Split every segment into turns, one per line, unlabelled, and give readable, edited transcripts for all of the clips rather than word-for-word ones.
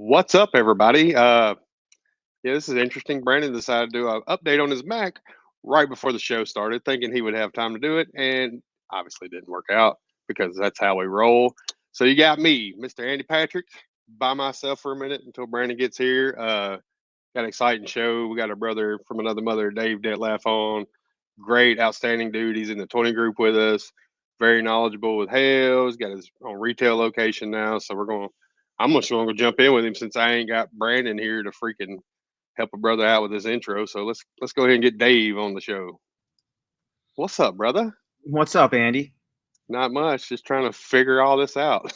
What's up, everybody? This is interesting. Brandon decided to do an update on his Mac right before the show started, thinking he would have time to do it, and obviously didn't work out because that's how we roll. So you got me, Mr. Andy Patrick, by myself for a minute until Brandon gets here. Got an exciting show. We got a brother from another mother, Dave Dettlaff, on. Great, outstanding dude. He's in the 20 group with us. Very knowledgeable with Hale. He's got his own retail location now. So I'm just going to jump in with him since I ain't got Brandon here to freaking help a brother out with his intro. So let's go ahead and get Dave on the show. What's up, brother?
What's up, Andy?
Not much. Just trying to figure all this out.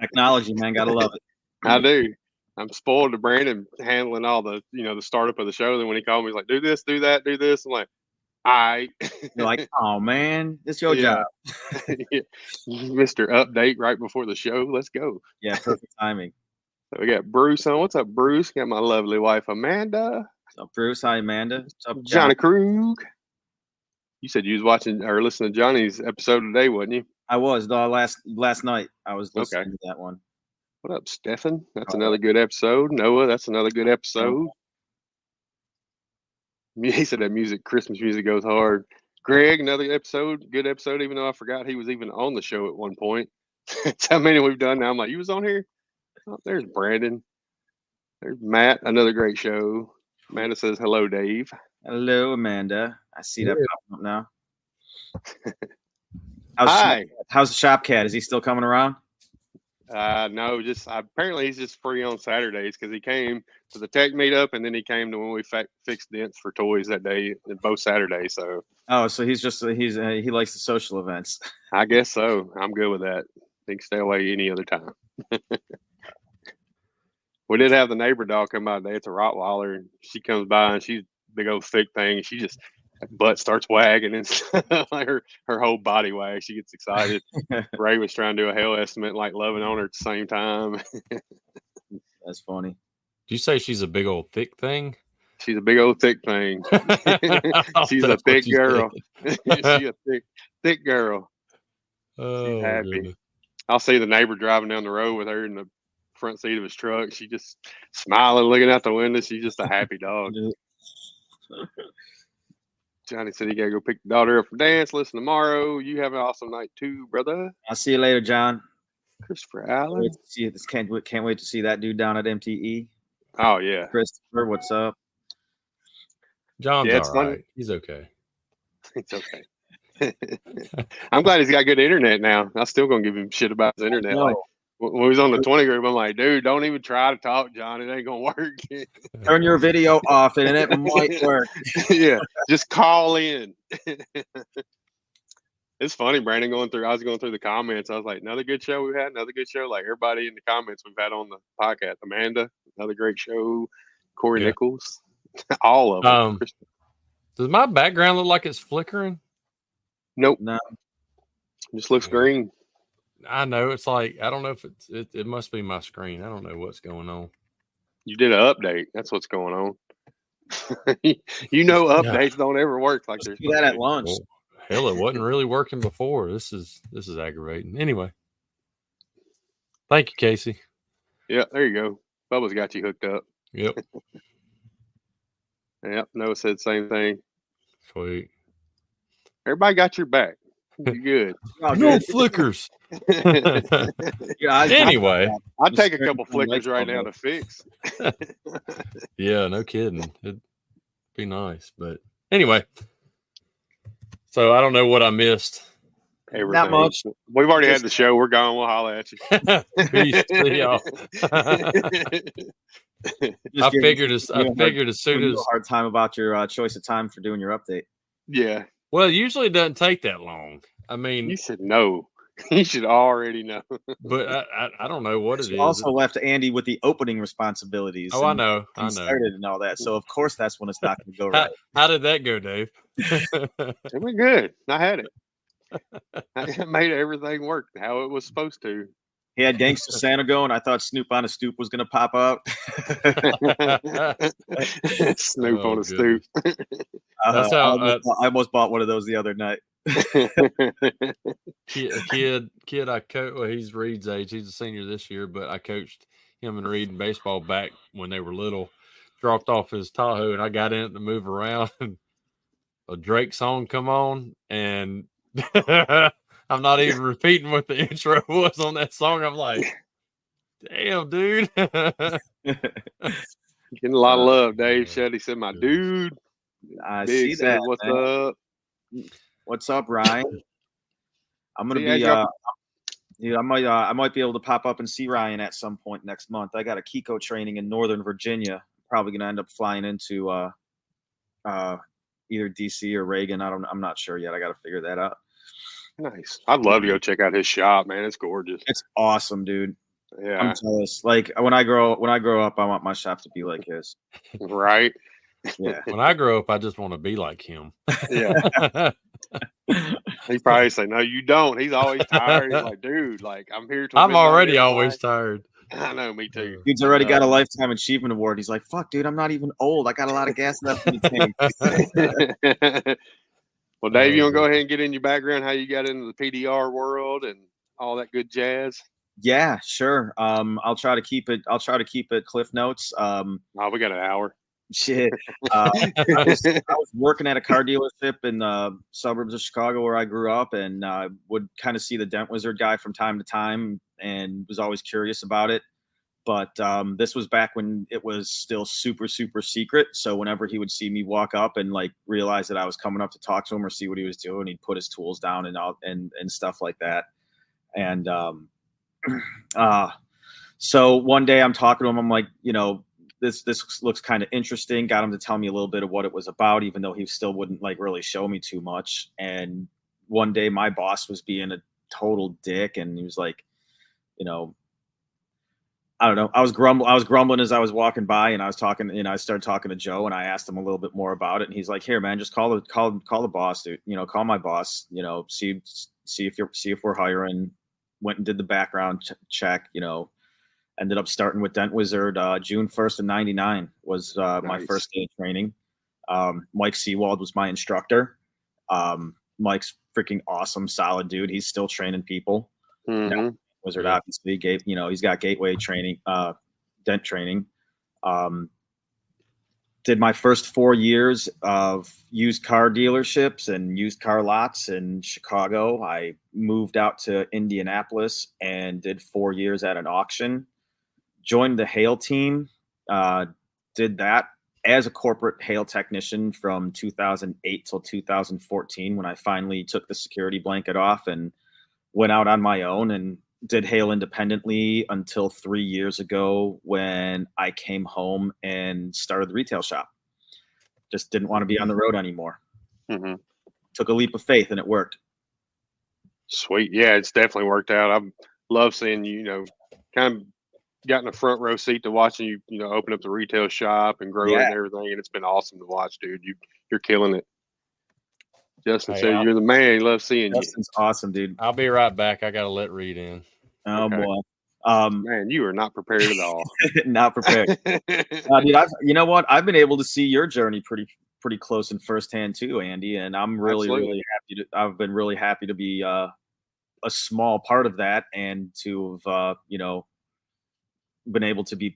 Technology, man. Gotta love it.
I do. I'm spoiled to Brandon handling all the startup of the show. Then when he called me, he's like, do this, do that, do this. I'm like, all right.
You're like, oh man, it's your job.
Mr. Update right before the show. Let's go.
Yeah, perfect timing.
So we got Bruce on. What's up, Bruce? Got my lovely wife, Amanda.
What's up, Bruce? Hi, Amanda. What's up,
Johnny Krug? You said you was watching or listening to Johnny's episode today, wasn't you?
I was. Last night I was listening to that one.
What up, Stefan? That's another good episode. Noah, that's another good episode. He said that Christmas music goes hard. Greg, another episode, good episode, even though I forgot he was even on the show at one point. That's how many we've done now. I'm like, you was on here? Oh, there's Brandon. There's Matt, another great show. Amanda says, hello, Dave.
Hello, Amanda. I see that popping up now.
Hi.
How's the shop cat? Is he still coming around?
No, apparently he's just free on Saturdays because he came to the tech meetup and then he came to when we fixed dents for toys that day, both Saturdays. So
so he likes the social events.
I guess so. I'm good with that. He can stay away any other time. We did have the neighbor dog come by today. It's a Rottweiler, and she comes by and she's a big old thick thing. And she just butt starts wagging and like her whole body wags. She gets excited. Ray was trying to do a hell estimate, like loving on her at the same time.
That's funny.
Did you say she's a big old thick thing?
She's a big old thick thing. She's a thick girl. She's a thick girl. She's happy. Goodness. I'll see the neighbor driving down the road with her in the front seat of his truck. She just smiling, looking out the window. She's just a happy dog. Johnny said he got to go pick the daughter up for dance. Listen tomorrow. You have an awesome night too, brother.
I'll see you later, John.
Christopher Allen.
Can't wait to see that dude down at MTE.
Oh yeah,
Christopher, what's up?
John's all right. He's okay.
It's okay. I'm glad he's got good internet now. I'm still gonna give him shit about his internet. Like when we was on the 20 group, I'm like, dude, don't even try to talk, John. It ain't gonna work.
Turn your video off, and it might work.
Yeah, just call in. It's funny, Brandon. I was going through the comments. I was like, another good show we've had. Another good show. Like everybody in the comments we've had on the podcast. Amanda, another great show. Corey Nichols, all of them.
Does my background look like it's flickering?
Nope.
No.
It just looks green.
I know. It's like, I don't know if it must be my screen. I don't know what's going on.
You did an update. That's what's going on. Updates don't ever work like there's
that at lunch.
Well, hell, it wasn't really working before. This is aggravating. Anyway. Thank you, Casey.
Yeah, there you go. Bubba's got you hooked up.
Yep.
Yep. Noah said the same thing.
Sweet.
Everybody got your back. You're good.
No flickers. Anyway,
I'd take a couple flickers right now to fix.
Yeah, no kidding. It'd be nice. But anyway, so I don't know what I missed.
Everything.
Not much.
We've already had the show. We're gone. We'll holler at you.
Peace. See y'all. I figured as soon as
a hard time about your choice of time for doing your update.
Yeah.
Well, usually it doesn't take that long. I mean,
you should know. You should already know.
But I don't know what it is.
Also left Andy with the opening responsibilities.
Oh, I know.
Started and all that. So of course that's when it's not going to go right.
How did that go, Dave?
It went good. I had it. I made everything work how it was supposed to.
He had Gangsta Santa going. I thought Snoop on a Stoop was going to pop out.
Snoop on a stoop.
That's how
I almost bought one of those the other night.
Kid I coach. Well, he's Reed's age. He's a senior this year, but I coached him and Reed in baseball back when they were little. Dropped off his Tahoe, and I got in it to move around, and a Drake song come on, and I'm not even repeating what the intro was on that song. I'm like, damn, dude.
Getting a lot of love. Dave said, he said, my dude.
I
Big
see that.
What's
man.
up?
What's up, Ryan? I'm gonna
See,
be. Dude, I might be able to pop up and see Ryan at some point next month. I got a Kiko training in Northern Virginia. Probably gonna end up flying into either DC or Reagan. I'm not sure yet. I got to figure that out.
Nice. I'd love to go check out his shop, man. It's gorgeous.
It's awesome, dude.
Yeah.
I'm jealous. Like when I grow up, I want my shop to be like his.
Right.
Yeah.
When I grow up, I just want to be like him.
Yeah. He probably say, no, you don't. He's always tired. He's like, dude, like I'm here till
I'm
midnight
already
every
always
night.
tired.
I know, me too.
Dude's already got a Lifetime Achievement Award. He's like, fuck, dude, I'm not even old. I got a lot of gas left in the tank.
Well, Dave, you want to go ahead and get in your background, how you got into the PDR world and all that good jazz?
Yeah, sure. I'll try to keep it Cliff Notes.
Oh, we got an hour.
Shit. I was working at a car dealership in the suburbs of Chicago where I grew up, and would kind of see the Dent Wizard guy from time to time and was always curious about it. But this was back when it was still super, super secret. So whenever he would see me walk up and like realize that I was coming up to talk to him or see what he was doing, he'd put his tools down and stuff like that. And so one day I'm talking to him. I'm like, this looks kind of interesting. Got him to tell me a little bit of what it was about, even though he still wouldn't like really show me too much. And one day my boss was being a total dick, and he was like, I don't know. I was grumbling as I was walking by, and I was talking, I started talking to Joe, and I asked him a little bit more about it. And he's like, "Here, man, just call the boss, dude. Call my boss. See if we're hiring." Went and did the background check. Ended up starting with Dent Wizard June 1st of '99 was my first day of training. Mike Seawald was my instructor. Mike's freaking awesome, solid dude. He's still training people.
Mm-hmm.
Wizard obviously he's got gateway training, Dent training. Did my first 4 years of used car dealerships and used car lots in Chicago. I moved out to Indianapolis and did 4 years at an auction. Joined the Hale team. Did that as a corporate Hale technician from 2008 till 2014, when I finally took the security blanket off and went out on my own and did Hale independently until 3 years ago when I came home and started the retail shop. Just didn't want to be on the road anymore.
Mm-hmm.
Took a leap of faith and it worked.
Sweet. Yeah, it's definitely worked out. I love seeing you, kind of got in a front row seat to watching you, open up the retail shop and grow it and everything. And it's been awesome to watch, dude. You're killing it. Justin said you're the man. He loves seeing
Justin's awesome, dude.
I'll be right back. I got to let Reed in.
Oh,
okay.
boy.
Man, you are not prepared at all.
Not prepared. Dude, you know what? I've been able to see your journey pretty close and firsthand too, Andy. And I'm really, really happy I've been really happy to be a small part of that and to have, been able to be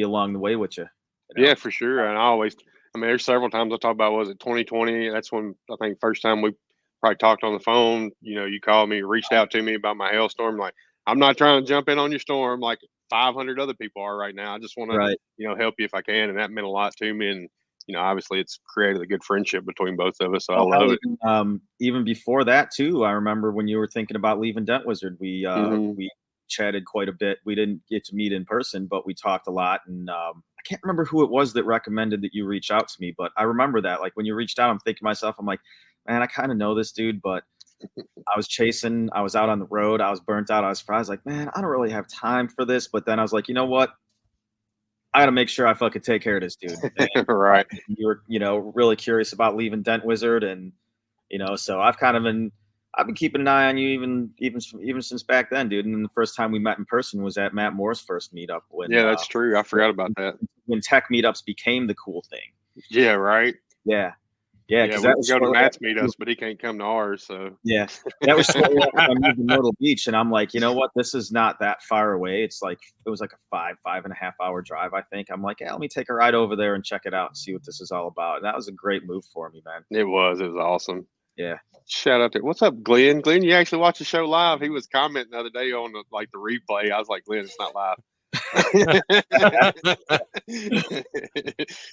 along the way with you.
Yeah, for sure. And there's several times I talk about, was it 2020? That's when I think first time we probably talked on the phone. You called me, reached out to me about my hailstorm. Like, I'm not trying to jump in on your storm like 500 other people are right now. I just want to, help you if I can. And that meant a lot to me. And, obviously it's created a good friendship between both of us. So I love it.
Even before that too, I remember when you were thinking about leaving Dent Wizard, we chatted quite a bit. We didn't get to meet in person, but we talked a lot. And I can't remember who it was that recommended that you reach out to me, but I remember that, like, when you reached out, I'm thinking to myself, I'm like, man, I kind of know this dude, but I was out on the road. I was burnt out. I was like, man, I don't really have time for this. But then I was like, you know what? I got to make sure I fucking take care of this dude.
Right.
You were, really curious about leaving Dent Wizard. And, so I've been keeping an eye on you even since back then, dude. And then the first time we met in person was at Matt Moore's first meetup.
Yeah, that's true. I forgot about that.
When tech meetups became the cool thing.
Yeah, right.
Yeah. Yeah,
Yeah,
because
we
that
can
was
go to
shortly
Matt's
after-
meetups, but he can't come to ours. So
Yeah, that was shortly after I moved to Myrtle Beach, and I'm like, you know what? This is not that far away. It was like a 5.5 hour drive, I think. I'm like, yeah, let me take a ride over there and check it out and see what this is all about. And that was a great move for me, man.
it was awesome.
Yeah.
Shout out to what's up, Glenn? Glenn, you actually watched the show live. He was commenting the other day on the replay. I was like, Glenn, it's not live.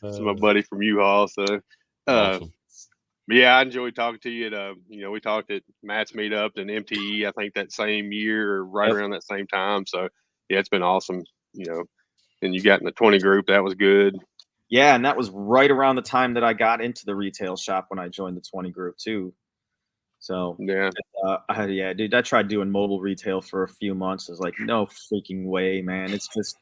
It's my buddy from U-Haul. So,
Awesome.
yeah, I enjoyed talking to you. At, we talked at Matt's meetup and MTE. I think that same year, or right around that same time. So, yeah, it's been awesome. And you got in the 20 group. That was good.
Yeah, and that was right around the time that I got into the retail shop when I joined the 20 group too. So
Yeah,
dude, I tried doing mobile retail for a few months. I was like, no freaking way, man. It's just,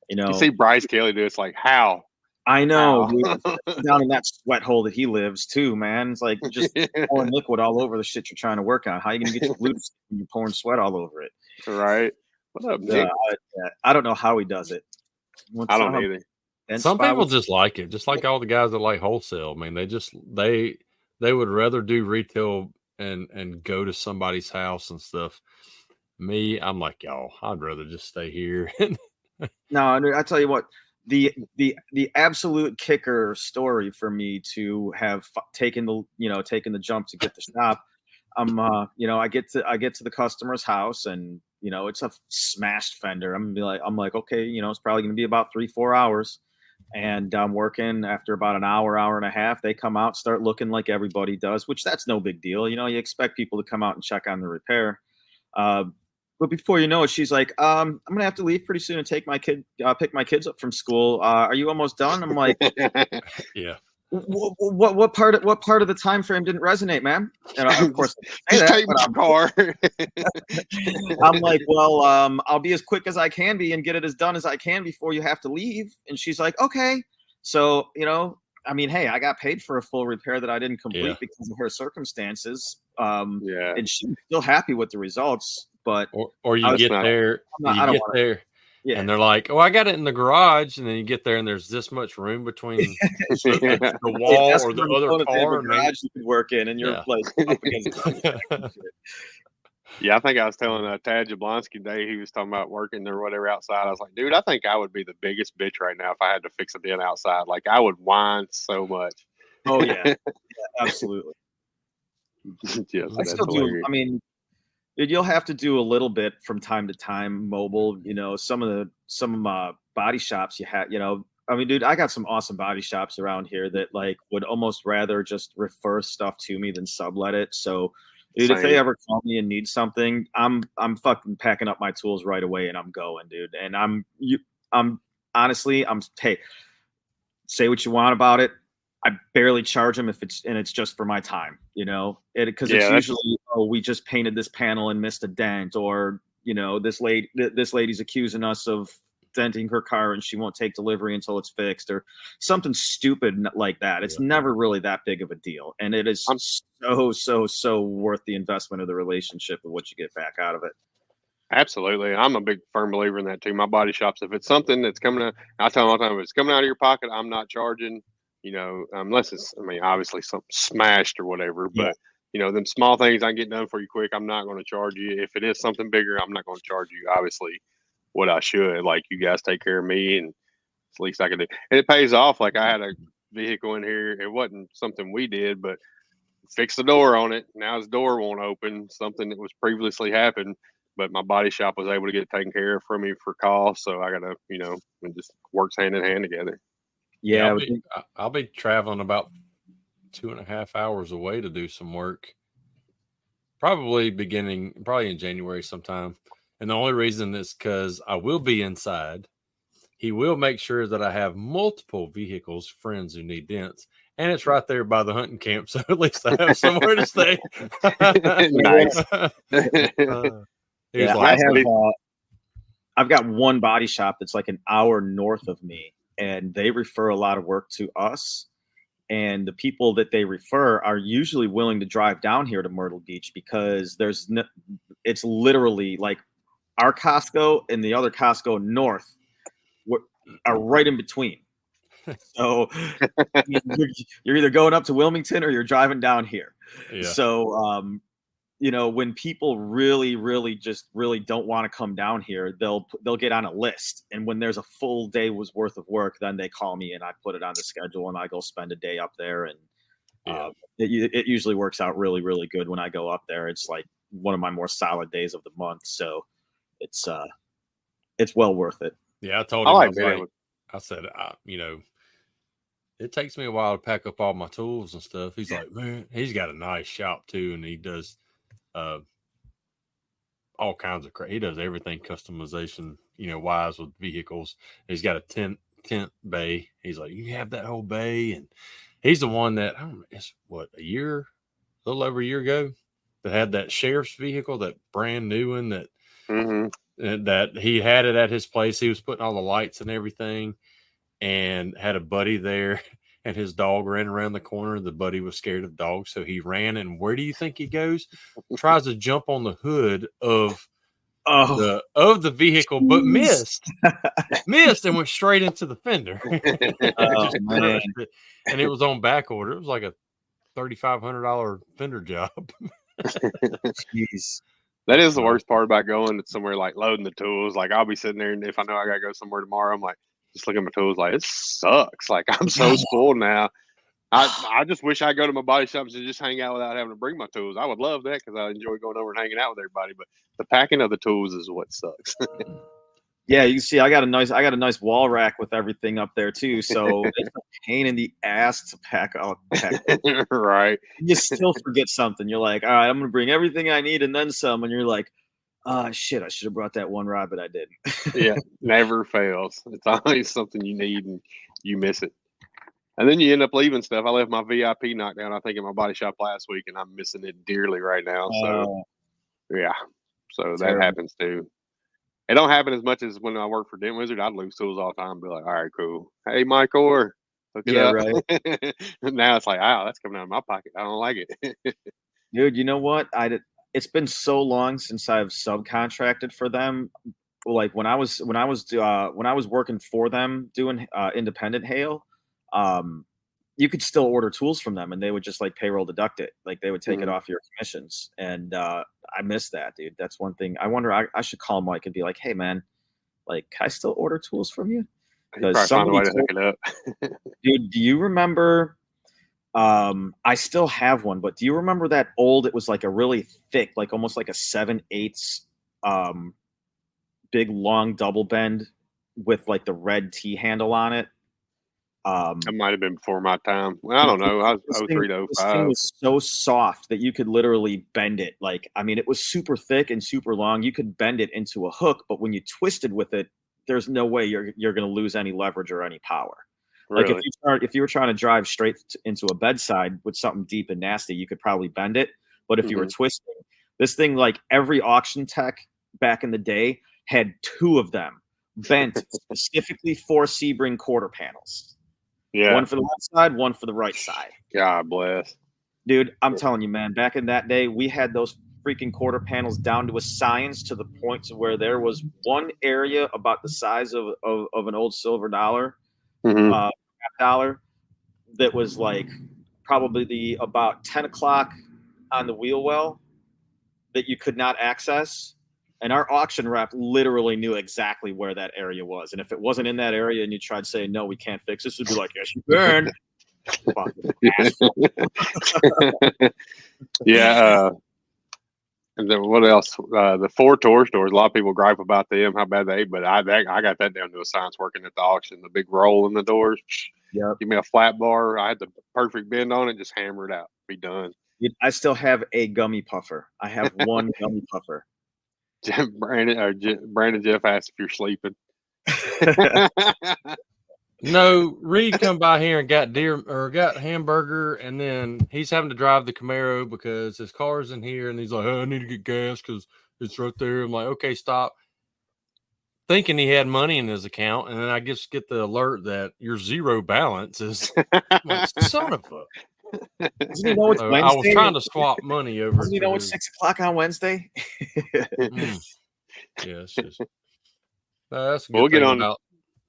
you see Bryce Kelly do. It's like, how?
I know,
How?
dude, down in that sweat hole that he lives too, man. It's like just pouring liquid all over the shit you're trying to work on. How are you gonna get your glutes when you're pouring sweat all over it?
Right. What up, Nick?
I don't know how he does it.
I don't either.
Some people just like it, just like all the guys that like wholesale. I mean, they would rather do retail and go to somebody's house and stuff. Me, I'm like, y'all, I'd rather just stay here.
No, I tell you what, the absolute kicker story for me to have taken the jump to get the shop. I get to the customer's house and it's a smashed fender. I'm like, okay, it's probably gonna be about 3-4 hours. And I'm working. After about an hour and a half, they come out, start looking like everybody does, which that's no big deal. You expect people to come out and check on the repair. But before you know it, she's like, I'm going to have to leave pretty soon and take pick my kids up from school. Are you almost done? I'm like,
yeah.
What part of the time frame didn't resonate, ma'am? And of course,
just take my car.
I'm like, well, I'll be as quick as I can be and get it as done as I can before you have to leave. And she's like, okay. So I mean, hey, I got paid for a full repair that I didn't complete because of her circumstances. And she's still happy with the results, but
or you get there, and they're like, "Oh, I got it in the garage," and then you get there, and there's this much room between the wall or the other car.
Garage you could work in, and you're like up against
Yeah, I think I was telling Tad Jablonski today, he was talking about working or whatever outside. I was like, dude, I think I would be the biggest bitch right now if I had to fix a dent outside. Like, I would whine so much.
Oh, yeah, absolutely.
Yes,
I still do. I mean, you'll have to do a little bit from time to time mobile. Some body shops you have, I mean, dude, I got some awesome body shops around here that would almost rather just refer stuff to me than sublet it. So, dude, if they ever call me and need something, I'm fucking packing up my tools right away and I'm going, dude. And I'm honestly, hey, say what you want about it. I barely charge them if it's just for my time, because it's usually, we just painted this panel and missed a dent, or this lady's accusing us of denting her car and she won't take delivery until it's fixed, or something stupid like that. It's never really that big of a deal, and it is so worth the investment of the relationship and what you get back out of it.
Absolutely. I'm a big firm believer in that too. My body shops, if it's something that's coming out, I tell them all the time, if it's coming out of your pocket, I'm not charging. Unless it's, obviously something smashed or whatever, but them small things I can get done for you quick, I'm not going to charge you. If it is something bigger, I'm not going to charge you, obviously, what I should. Like, you guys take care of me, and it's the least I can do. And it pays off. Like, I had a vehicle in here. It wasn't something we did, but fixed the door on it. Now his door won't open, something that was previously happened, but my body shop was able to get it taken care of for me for cost. So I got to, it just works hand in hand together.
Yeah, I'll be traveling about 2.5 hours away to do some work. Probably in January sometime. And the only reason is because I will be inside. He will make sure that I have multiple vehicles, friends who need dents, and it's right there by the hunting camp, so at least I have somewhere to stay.
Nice.
I've got one body shop that's like an hour north of me, and they refer a lot of work to us. And the people that they refer are usually willing to drive down here to Myrtle Beach because it's literally like our Costco and the other Costco north are right in between. So you're either going up to Wilmington or you're driving down here.
Yeah.
So, when people really don't want to come down here, they'll get on a list. And when there's a full day worth of work, then they call me and I put it on the schedule and I go spend a day up there. And it usually works out really, really good when I go up there. It's like one of my more solid days of the month. So it's well worth it.
Yeah. I told him, I said, it takes me a while to pack up all my tools and stuff. He's like, man, he's got a nice shop too. And he does all kinds of crap. He does everything customization, wise with vehicles. He's got a tent bay. He's like, you have that whole bay. And he's the one that, I don't know, it's a little over a year ago, that had that sheriff's vehicle, that brand new one that, that he had it at his place. He was putting all the lights and everything, and had a buddy there, and his dog ran around the corner. The buddy was scared of dogs, so he ran. And where do you think he goes? Tries to jump on the hood of the vehicle, but missed, and went straight into the fender. Man. And it was on back order. It was like a $3,500 fender job.
Jeez.
That is the worst part about going to somewhere like loading the tools. Like, I'll be sitting there, and if I know I gotta go somewhere tomorrow, I'm like, just look at my tools, like, it sucks. Like, I'm so spoiled now. I just wish I could go to my body shops and just hang out without having to bring my tools. I would love that because I enjoy going over and hanging out with everybody. But the packing of the tools is what sucks.
Yeah, you see, I got a nice wall rack with everything up there too. So it's a pain in the ass to pack out.
Right.
You still forget something. You're like, all right, I'm gonna bring everything I need and then some. And you're like, shit, I should have brought that one rod, but I didn't.
Yeah, never fails. It's always something you need and you miss it. And then you end up leaving stuff. I left my VIP knockdown, I think, in my body shop last week, and I'm missing it dearly right now. So, yeah. So that happens too. It don't happen as much as when I work for Dent Wizard. I'd lose tools all the time and be like, all right, cool. Hey, Mike Orr. Hook it up. Right. Now it's like, wow, that's coming out of my pocket. I don't like it.
Dude, you know what? It's been so long since I've subcontracted for them. Like when I was working for them doing independent hail, you could still order tools from them and they would just like payroll deduct it. Like they would take it off your commissions. And I miss that, dude. That's one thing. I wonder, I should call Mike and be like, hey man, like, can I still order tools from you? Because somebody told, it up. Dude, do you remember, I still have one, but do you remember that old, it was like a really thick, like almost like a 7/8 big long double bend with like the red T handle on it?
It might have been before my time. Well, I don't know. I was 03 to 05.
This thing was so soft that you could literally bend it. Like, I mean, it was super thick and super long. You could bend it into a hook, but when you twisted with it, there's no way you're going to lose any leverage or any power. Really? Like if you were trying to drive straight into a bedside with something deep and nasty, you could probably bend it. But if you were twisting, this thing, like every auction tech back in the day had 2 of them bent specifically for Sebring quarter panels. Yeah. One for the left side, one for the right side.
God bless.
Dude, I'm telling you, man, back in that day, we had those freaking quarter panels down to a science, to the point to where there was one area about the size of an old silver dollar, half dollar, that was like probably about 10 o'clock on the wheel well that you could not access. And our auction rep literally knew exactly where that area was. And if it wasn't in that area and you tried saying, no, we can't fix this, would be like, yes, you can.
Yeah. And then what else? The 4 tour stores, a lot of people gripe about them, how bad they, but I got that down to a science working at the auction. The big roll in the doors. Yep. Give me a flat bar. I had the perfect bend on it, just hammer it out. Be done.
I still have a gummy puffer. I have one gummy puffer.
Brandon Jeff asked if you're sleeping.
No, Reed come by here and got hamburger, and then he's having to drive the Camaro because his car's in here, and he's like, oh, I need to get gas because it's right there. I'm like, okay, stop. Thinking he had money in his account, and then I just get the alert that your zero balance is like, son of a.
Doesn't he know it's Wednesday?
I was trying to swap money over.
Doesn't he know it's 6 o'clock on Wednesday?
Yeah, it's just that's a good
we'll get on
about.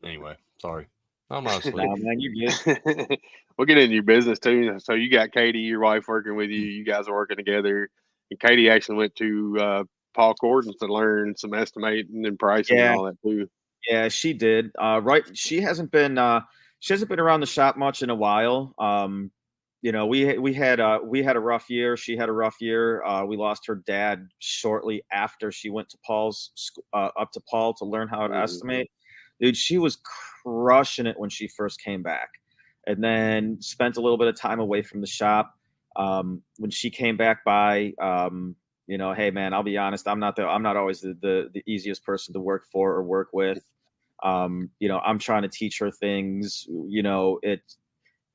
Anyway, sorry. I'm not
Nah,
sleeping.
man, you're good.
We'll get into your business too. So you got Katie, your wife, working with you. You guys are working together. And Katie actually went to Paul Cordon's to learn some estimating and pricing and
Yeah,
all that too.
yeah, she did. Right, she hasn't been around the shop much in a while. We had a rough year. She had a rough year. We lost her dad shortly after she went to up to Paul to learn how to estimate. Dude, she was crushing it when she first came back, and then spent a little bit of time away from the shop. When she came back by, hey man, I'll be honest, I'm not always the easiest person to work for or work with. I'm trying to teach her things.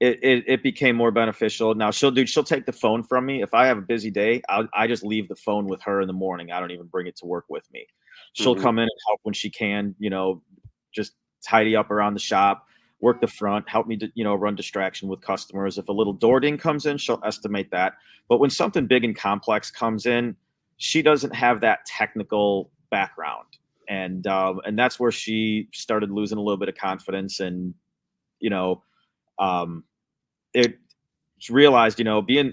It became more beneficial. Now she'll take the phone from me if I have a busy day. I just leave the phone with her in the morning. I don't even bring it to work with me. She'll come in and help when she can. Just tidy up around the shop, work the front, help me to run distraction with customers. If a little door ding comes in, she'll estimate that. But when something big and complex comes in, she doesn't have that technical background, and that's where she started losing a little bit of confidence, and it realized, being,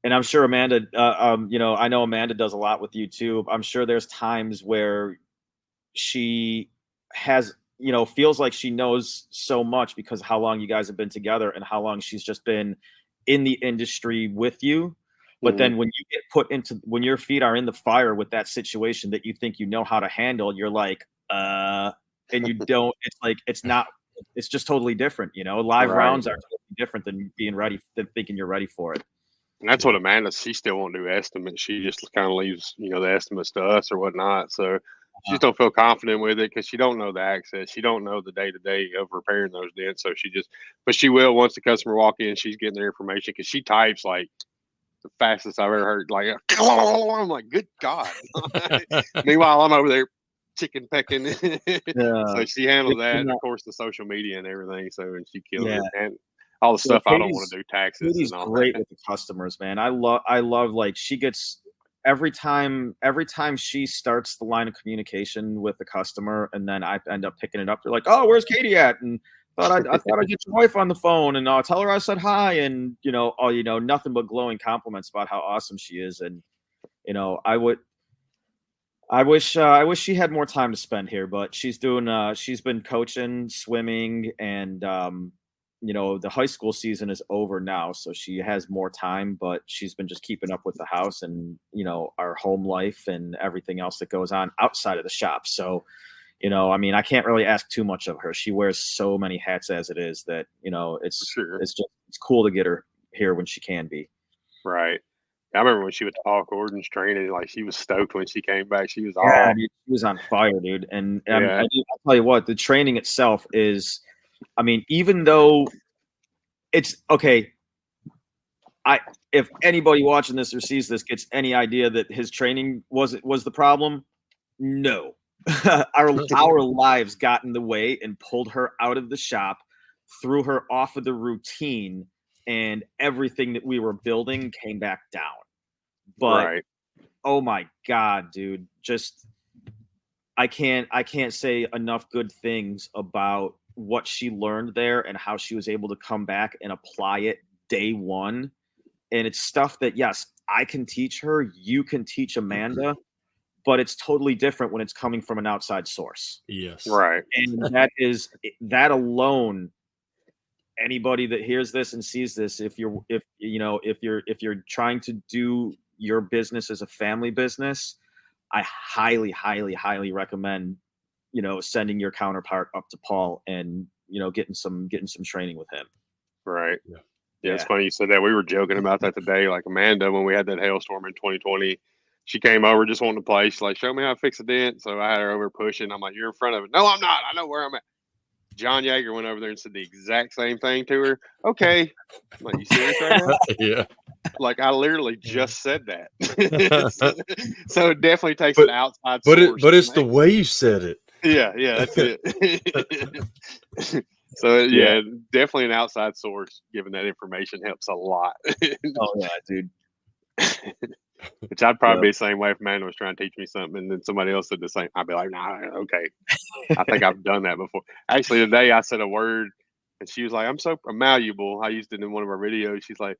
and I'm sure Amanda, I know Amanda does a lot with you too. I'm sure there's times where she has, feels like she knows so much because of how long you guys have been together and how long she's just been in the industry with you. But then when you get when your feet are in the fire with that situation that you think you know how to handle, you're like, and you don't, it's like, it's just totally different. Live rounds are totally different than thinking you're ready for it.
And that's what Amanda, she still won't do estimates. She just kind of leaves, the estimates to us or whatnot. So she just don't feel confident with it because she don't know the access. She don't know the day-to-day of repairing those dents. So but she will once the customer walk in, she's getting their information because she types like the fastest I've ever heard. Like, I'm like, good God. Meanwhile, I'm over there chicken pecking. So she handles that. And of course, the social media and everything. So, and she kills it. And all the stuff I don't want to do, taxes
Katie's
and all
great
that.
with the customers, man. I love like she gets every time she starts the line of communication with the customer, and then I end up picking it up. They're like, "Oh, where's Katie at?" And I thought I'd get your wife on the phone, and I'll tell her I said hi, and nothing but glowing compliments about how awesome she is. And I wish she had more time to spend here, but she's been coaching swimming, and the high school season is over now, so she has more time, but she's been just keeping up with the house and our home life and everything else that goes on outside of the shop. So I can't really ask too much of her. She wears so many hats as it is that it's cool to get her here when she can be.
Right. I remember when she went to Paul Gordon's training, like she was stoked when she came back. She was
she was on fire, dude. And I'll tell you what, the training itself is, even though it's okay, if anybody watching this or sees this gets any idea that his training was the problem, no. our lives got in the way and pulled her out of the shop, threw her off of the routine, and everything that we were building came back down. But oh my God, dude, just I can't say enough good things about what she learned there and how she was able to come back and apply it day one. And it's stuff that, yes, I can teach her, you can teach Amanda, but it's totally different when it's coming from an outside source.
Yes.
Right.
And that alone, anybody that hears this and sees this, if you're trying to do your business as a family business, I highly, highly, highly recommend, sending your counterpart up to Paul and, getting some training with him.
Right. Yeah. It's funny you said that. We were joking about that today. Like Amanda, when we had that hailstorm in 2020, she came over just wanting to play. She's like, show me how to fix a dent. So I had her over pushing. I'm like, you're in front of it. No, I'm not. I know where I'm at. John Yeager went over there and said the exact same thing to her. Okay. I'm like, you serious right now?
Yeah.
Like I literally just said that. So it definitely takes an outside source.
But it's the way you said it.
Yeah, that's it. So definitely an outside source giving that information helps a lot.
Oh yeah, dude.
Which I'd probably be the same way if Amanda was trying to teach me something and then somebody else did the same. I'd be like, nah, okay. I think I've done that before. Actually, today I said a word And she was like, I'm so malleable. I used it in one of our videos. She's like,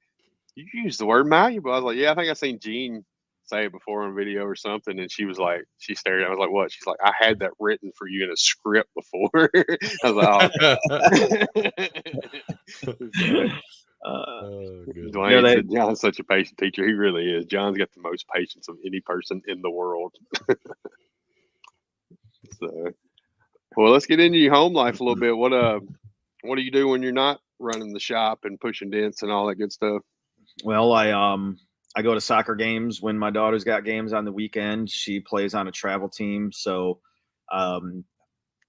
you used the word malleable. I was like, yeah, I think I seen Gene say it before on video or something. And she was like, she stared at me. I was like, what? She's like, I had that written for you in a script before. I was like,
Oh, good.
Dwayne said John's such a patient teacher. He really is. John's got the most patience of any person in the world. So, well, let's get into your home life a little bit. What do you do when you're not running the shop and pushing dents and all that good stuff?
Well, I go to soccer games when my daughter's got games on the weekend. She plays on a travel team, so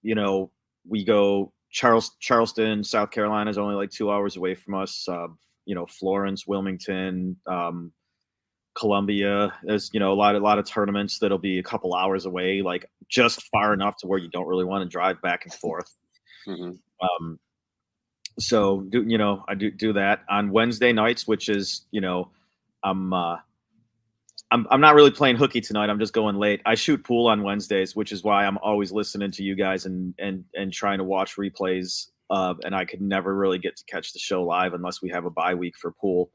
you know, we go Charleston, South Carolina is only like 2 hours away from us. You know, Florence, Wilmington, Columbia. There's, you know, a lot of tournaments that'll be a couple hours away, like just far enough to where you don't really want to drive back and forth.
Mm-hmm.
So I do that on Wednesday nights, which is, you know, I'm not really playing hooky tonight. I'm just going late. I shoot pool on Wednesdays, which is why I'm always listening to you guys and trying to watch replays. And I could never really get to catch the show live unless we have a bye week for pool.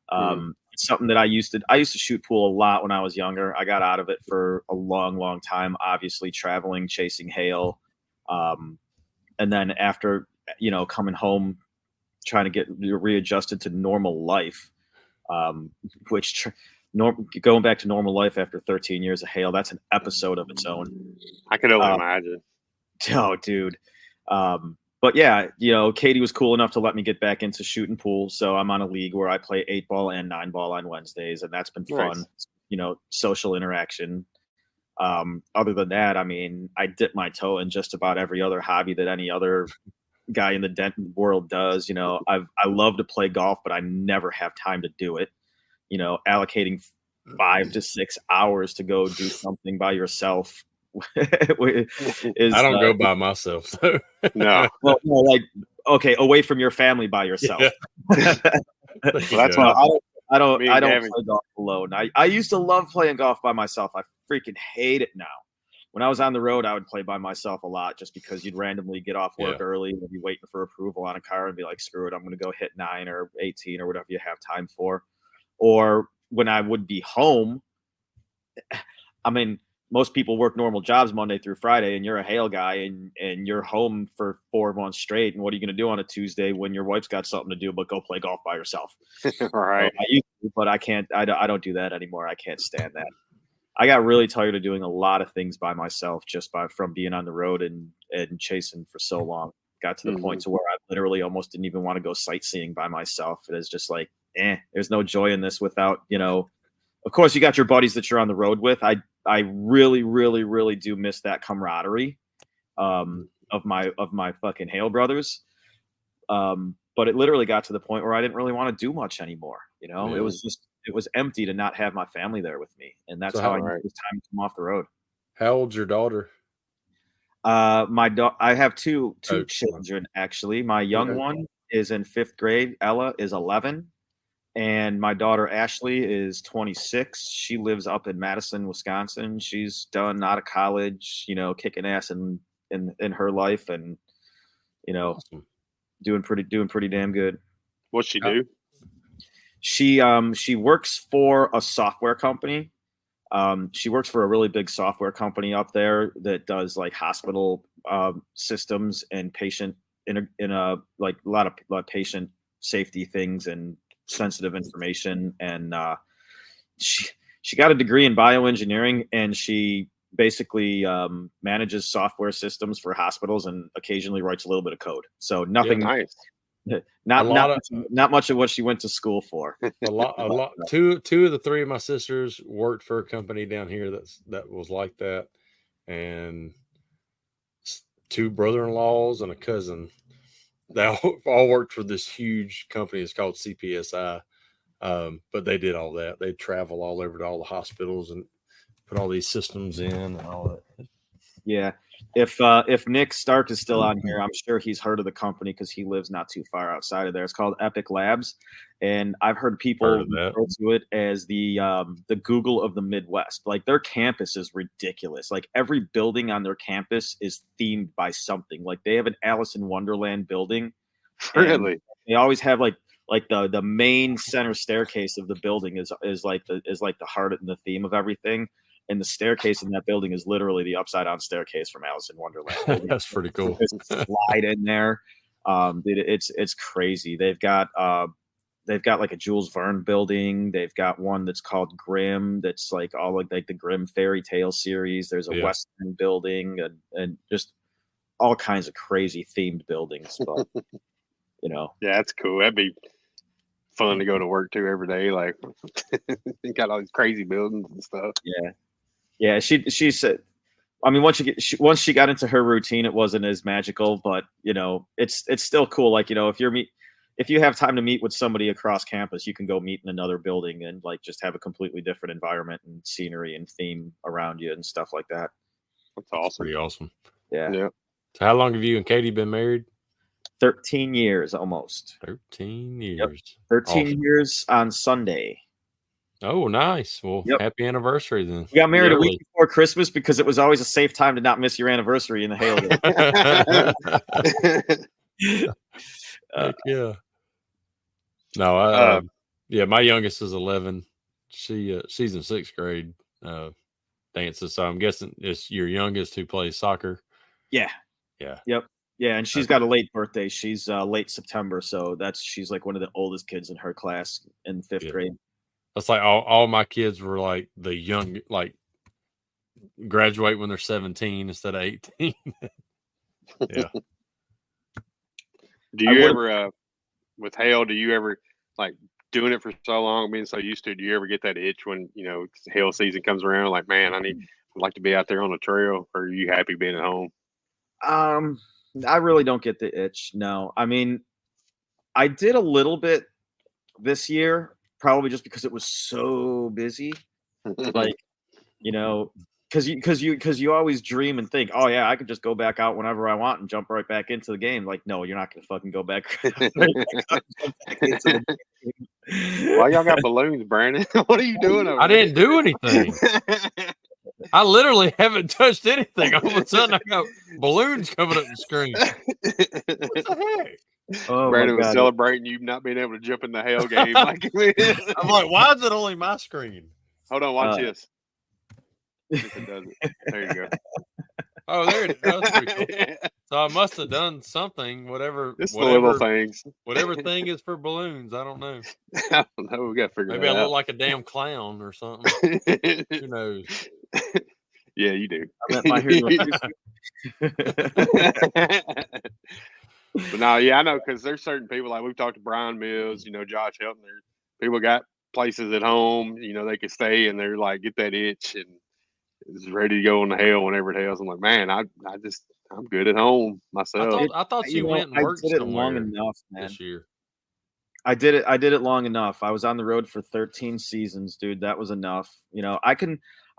It's something that I used to shoot pool a lot when I was younger. I got out of it for a long time, obviously traveling, chasing hail. And then after, you know, coming home, trying to get readjusted to normal life, going back to normal life after 13 years of hail, that's an episode of its own.
I can only imagine.
Oh, dude. But yeah, you know, Katie was cool enough to let me get back into shooting pool. So I'm on a league where I play 8-ball and 9-ball on Wednesdays, and that's been fun. Nice. You know, social interaction. Other than that, I mean, I dip my toe in just about every other hobby that any other guy in the dent world does. You know, I love to play golf, but I never have time to do it. You know, allocating 5 to 6 hours to go do something by yourself is,
I don't go by myself. So.
No.
Well, no, like, okay, away from your family by yourself.
Yeah.
Well, that's why I don't
play
golf alone. I used to love playing golf by myself. I freaking hate it now. When I was on the road, I would play by myself a lot just because you'd randomly get off work early and be waiting for approval on a car and be like, screw it, I'm going to go hit 9 or 18 or whatever you have time for. Or when I would be home, I mean, most people work normal jobs Monday through Friday, and you're a hail guy and you're home for 4 months straight. And what are you going to do on a Tuesday when your wife's got something to do but go play golf by herself?
Right.
So I used to, but I can't. I don't do that anymore. I can't stand that. I got really tired of doing a lot of things by myself from being on the road and chasing for so long. Got to the point to where I literally almost didn't even want to go sightseeing by myself. It is just like, there's no joy in this without, you know. Of course, you got your buddies that you're on the road with. I really, really, really do miss that camaraderie of my fucking hail brothers. But it literally got to the point where I didn't really want to do much anymore. You know, it was empty to not have my family there with me, and that's how I knew it was time to come off the road.
How old's your daughter?
I have two children actually. My young one is in 5th grade. Ella is 11. And my daughter, Ashley, is 26. She lives up in Madison, Wisconsin. She's done out of college, you know, kicking ass in her life and, you know, awesome. doing pretty damn good.
What's she do?
She works for a software company. She works for a really big software company up there that does like hospital systems and patient in a lot of patient safety things and sensitive information, and she got a degree in bioengineering, and she basically manages software systems for hospitals and occasionally writes a little bit of code. So nothing,
nice.
Not much of what she went to school for.
A lot. Two of the 3 of my sisters worked for a company down here that was like that, and 2 brother-in-laws and a cousin. They all worked for this huge company. It's called CPSI. But they did all that. They travel all over to all the hospitals and put all these systems in and all that.
Yeah. If Nick Stark is still on here, I'm sure he's heard of the company because he lives not too far outside of there. It's called Epic Labs. And I've heard people refer to it as the Google of the Midwest. Like, their campus is ridiculous. Like, every building on their campus is themed by something. Like, they have an Alice in Wonderland building
Really?
They always have like the main center staircase of the building is like the heart and the theme of everything. And the staircase in that building is literally the upside down staircase from Alice in Wonderland.
That's pretty cool.
Slide in there. It's crazy. They've got like a Jules Verne building. They've got one that's called Grimm. That's like all like the Grimm fairy tale series. There's a Western building and just all kinds of crazy themed buildings. But
yeah, that's cool. That'd be fun to go to work to every day. Like, got all these crazy buildings and stuff.
Yeah. She said, I mean, once she got into her routine, it wasn't as magical, but it's still cool. Like, if you have time to meet with somebody across campus, you can go meet in another building and like just have a completely different environment and scenery and theme around you and stuff like that.
That's awesome.
Pretty awesome.
Yeah.
So how long have you and Katie been married?
13 years almost.
13 years.
Yep. 13 years on Sunday.
Oh, nice. Well, happy anniversary then.
We got married a week before Christmas because it was always a safe time to not miss your anniversary in the hail.
Yeah. No, my youngest is 11. She's in 6th grade dances. So I'm guessing it's your youngest who plays soccer.
Yeah.
Yeah.
Yep. Yeah, and she's got a late birthday. She's late September, so she's like one of the oldest kids in her class in 5th grade.
That's like all my kids were like the young, like graduate when they're 17 instead of 18. Yeah.
Do you ever, with hail, do you ever like doing it for so long, being so used to it, do you ever get that itch when, hail season comes around? Like, man, I'd like to be out there on the trail, or are you happy being at home?
I really don't get the itch. No, I mean, I did a little bit this year, probably just because it was so busy. Like, because you always dream and think, oh yeah, I could just go back out whenever I want and jump right back into the game. Like, no, you're not gonna fucking go back.
Why y'all got balloons, Brandon? What are you doing over
I didn't do anything. I literally haven't touched anything. All of a sudden, I got balloons coming up the screen. What the heck?
Oh, Brandon was celebrating you not being able to jump in the hail game.
I'm like, why is it only my screen?
Hold on, watch this. If it does it. There you go.
Oh, there it is. That's pretty cool. So I must have done something, whatever
little things.
Whatever thing is for balloons. I don't know.
I don't know. We got to figure
Maybe
that out.
I look like a damn clown or something. Who knows?
Yeah, you do.
I my
But no, yeah, I know, because there's certain people, like we've talked to Brian Mills, Josh Helton. People got places at home, they can stay and they're like, get that itch and is ready to go on the hail whenever it hails. I'm like, man, I'm good at home myself.
I thought you went and worked somewhere long enough, man. This year.
I did it long enough. I was on the road for 13 seasons, dude. That was enough.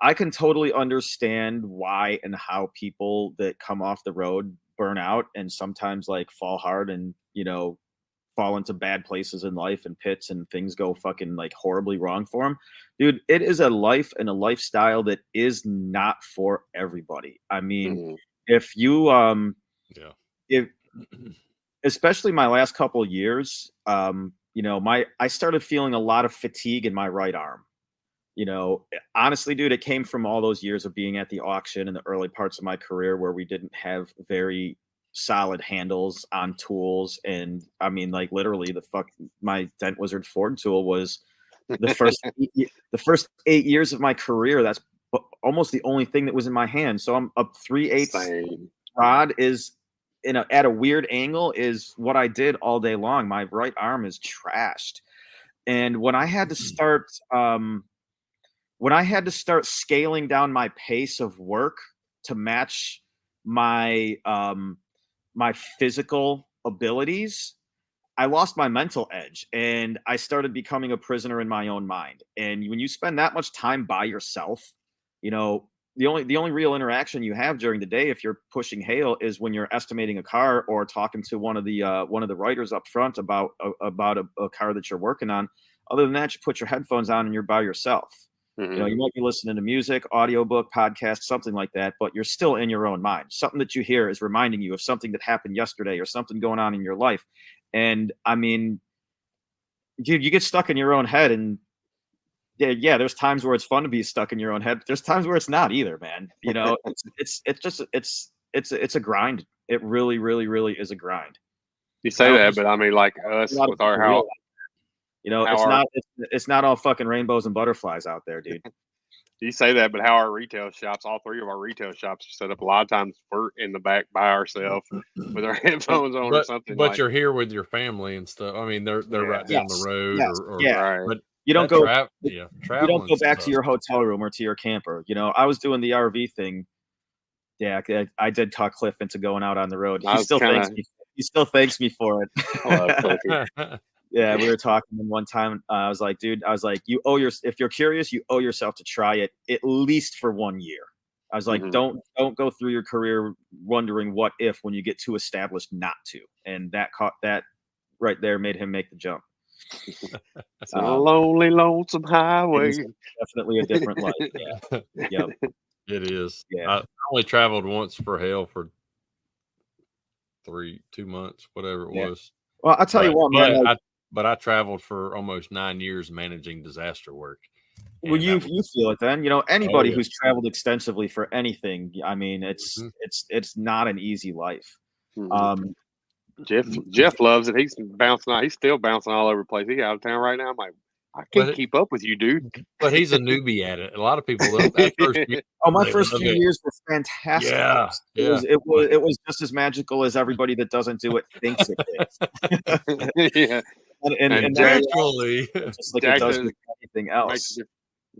I can totally understand why and how people that come off the road burn out and sometimes like fall hard and, fall into bad places in life and pits and things go fucking like horribly wrong for them. Dude, it is a life and a lifestyle that is not for everybody. I mean, if you, if especially my last couple of years, I started feeling a lot of fatigue in my right arm. Honestly, dude, it came from all those years of being at the auction in the early parts of my career where we didn't have very solid handles on tools. And I mean, like literally my Dent Wizard Ford tool was the first 8 years of my career. That's almost the only thing that was in my hand. So I'm up 3/8 rod is at a weird angle is what I did all day long. My right arm is trashed. And when I had to start, scaling down my pace of work to match my my physical abilities, I lost my mental edge and I started becoming a prisoner in my own mind. And when you spend that much time by yourself, the only real interaction you have during the day, if you're pushing hail, is when you're estimating a car or talking to one of the writers up front about a car that you're working on. Other than that, you put your headphones on and you're by yourself. You might be listening to music, audiobook, podcast, something like that, but you're still in your own mind. Something that you hear is reminding you of something that happened yesterday or something going on in your life. And I mean, dude, you get stuck in your own head, and yeah, there's times where it's fun to be stuck in your own head. But there's times where it's not either, man. You know, it's a grind. It really, really, really is a grind.
You say that, but I mean, like us with our house,
you know, it's not all fucking rainbows and butterflies out there, dude.
You say that, but how our retail shops, all three of our retail shops are set up. A lot of times we're in the back by ourselves with our headphones on or something.
But you're here with your family and stuff. I mean, they're right down the road,
right.
But
you don't go.
You
don't go back to your hotel room or to your camper. You know, I was doing the RV thing. Yeah, I did talk Cliff into going out on the road. He still thanks me. He still thanks me for it. Yeah, we were talking one time. I was like, dude, if you're curious, you owe yourself to try it at least for 1 year. I was like, don't go through your career wondering what if when you get too established not to. And that right there made him make the jump.
It's a lonely, lonesome highway.
Definitely a different life. Yeah. Yep.
It is.
Yeah.
I only traveled once for hell for 2 months, whatever it was.
Well, I'll tell you what, man.
But I traveled for almost 9 years managing disaster work.
Well, you feel it then. You know, anybody who's traveled extensively for anything, I mean, it's not an easy life.
Jeff loves it. He's bouncing out. He's still bouncing all over the place. He's out of town right now. I'm like, I can't keep up with you, dude.
But he's a newbie at it. A lot of people.
My first few years were fantastic.
Yeah,
it was just as magical as everybody that doesn't do it thinks it is.
Yeah.
And
actually,
just like it does with anything else.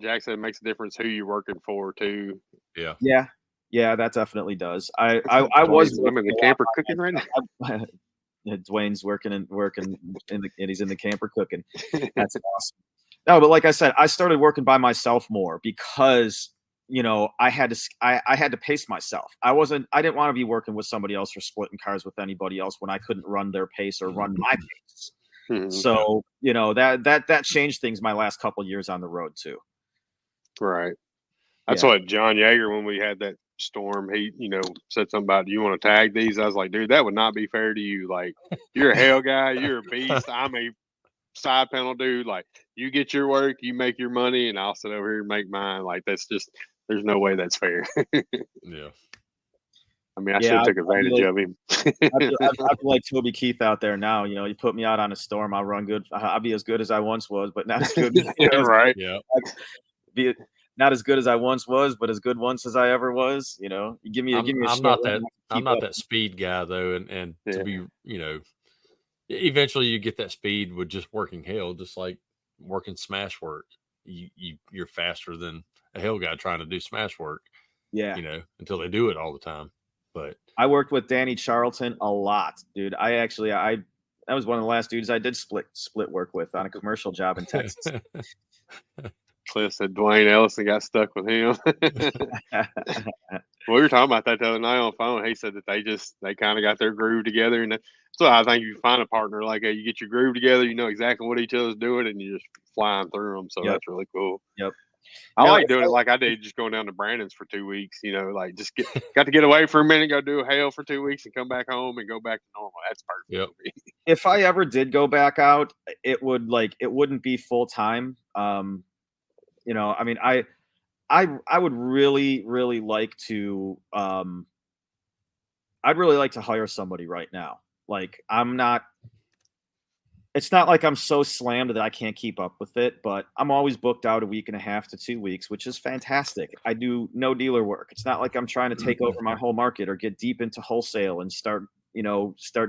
Jack said it makes a difference who you're working for too.
Yeah, that definitely does. I
was in the camper cooking right now.
Dwayne's working and he's in the camper cooking. That's awesome. No, but like I said, I started working by myself more because you know I had to pace myself. I didn't want to be working with somebody else or splitting cars with anybody else when I couldn't run their pace or run my pace. So, you know, that changed things my last couple of years on the road too.
Right. That's what John Yeager, when we had that storm, he, you know, said something about, do you want to tag these? I was like, dude, that would not be fair to you. Like, you're a hell guy. You're a beast. I'm a side panel dude. Like, you get your work, you make your money, and I'll sit over here and make mine. Like, that's just, there's no way that's fair.
Yeah.
I mean, I should have took advantage of him.
I'd be like Toby Keith out there now. You know, you put me out on a storm, I'll run good. I'll be as good as I once was, but not as good.
Right.
Yeah.
Not as good as I once was, but as good once as I ever was. You know, you give me a
I'm not that speed guy though, and to be, you know, eventually you get that speed with just working hell, just like working smash work. You're faster than a hell guy trying to do smash work.
Yeah,
you know, until they do it all the time. But
I worked with Danny Charlton a lot, dude. That was one of the last dudes I did split work with on a commercial job in Texas.
Cliff said Dwayne Ellison got stuck with him. We were talking about that the other night on the phone. He said that they kind of got their groove together, and so I think you find a partner like that. You get your groove together, you know exactly what each other's doing, and you're just flying through them. So that's really cool.
Yep.
I like doing it like I did, just going down to Brandon's for 2 weeks. You know, like just got to get away for a minute, go do a hail for 2 weeks, and come back home and go back to normal. That's perfect.
Yep.
If I ever did go back out, it wouldn't be full time. You know, I mean, I would really, really like to. I'd really like to hire somebody right now. Like, it's not like I'm so slammed that I can't keep up with it, but I'm always booked out a week and a half to 2 weeks, which is fantastic. I do no dealer work. It's not like I'm trying to take over my whole market or get deep into wholesale and start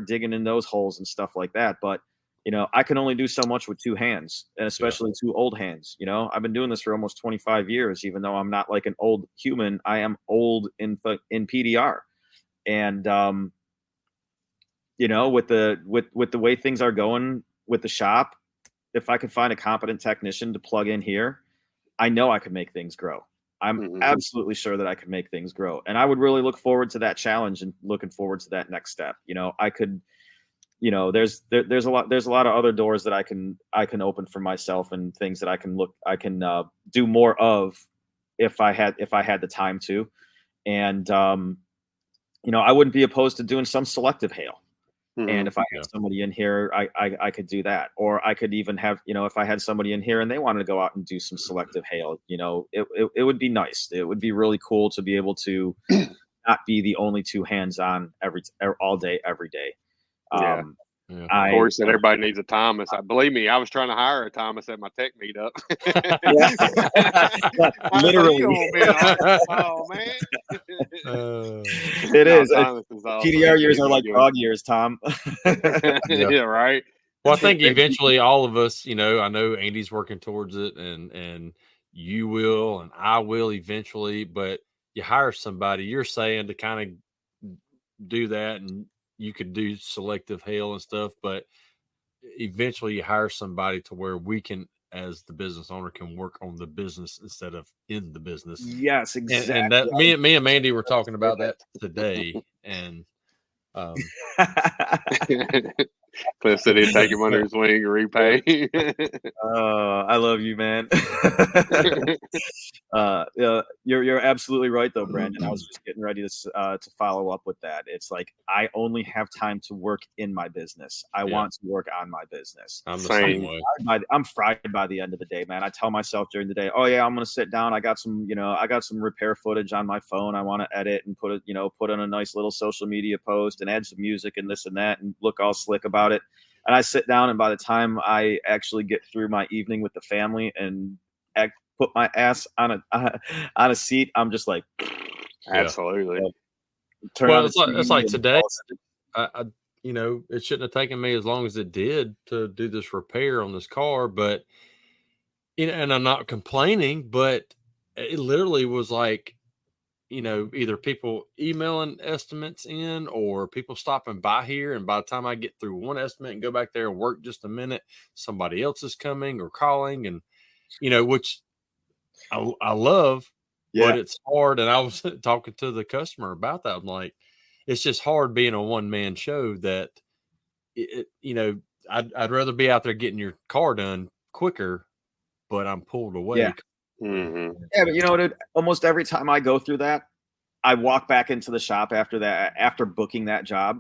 digging in those holes and stuff like that. But, you know, I can only do so much with two hands, and especially two old hands. You know, I've been doing this for almost 25 years, even though I'm not like an old human. I am old in PDR. And, you know, with the way things are going with the shop, if I could find a competent technician to plug in here, I know I could make things grow. I'm absolutely sure that I could make things grow. And I would really look forward to that challenge and looking forward to that next step. You know, I could, you know, there's a lot of other doors that I can open for myself and things that I can do more of if I had the time to. And, you know, I wouldn't be opposed to doing some selective hail. And if I had somebody in here, I could do that. Or I could even have, if I had somebody in here and they wanted to go out and do some selective hail, it would be nice. It would be really cool to be able to not be the only two hands-on all day, every day.
Corey said everybody needs a Thomas. Believe me, I was trying to hire a Thomas at my tech meetup.
Literally.
Oh man,
it is. PDR years are like dog years, Tom.
Yeah, right.
Well, I think eventually all of us, I know Andy's working towards it, and you will, and I will eventually. But you hire somebody, you're saying to kind of do that, and you could do selective hail and stuff, but eventually you hire somebody to where we can, as the business owner, can work on the business instead of in the business.
Yes, exactly.
And that me and Mandy were talking about that today, and
Cliff said he'd take him under his wing and repay.
I love you, man. You're absolutely right, though, Brandon. I was just getting ready to follow up with that. It's like I only have time to work in my business. I want to work on my business.
I'm the same way.
I'm fried by the end of the day, man. I tell myself during the day, oh yeah, I'm gonna sit down. I got some repair footage on my phone. I want to edit and put on a nice little social media post and add some music and this and that and look all slick about it. And I sit down, and by the time I actually get through my evening with the family and put my ass on a seat, I'm just like,
absolutely.
It's like today. It shouldn't have taken me as long as it did to do this repair on this car, but and I'm not complaining, but it literally was like, either people emailing estimates in or people stopping by here. And by the time I get through one estimate and go back there and work just a minute, somebody else is coming or calling, and, which I love, but it's hard. And I was talking to the customer about that. I'm like, it's just hard being a one-man show that, I'd rather be out there getting your car done quicker, but I'm pulled away.
Yeah. Mm-hmm. Yeah, but dude, almost every time I go through that, I walk back into the shop after booking that job,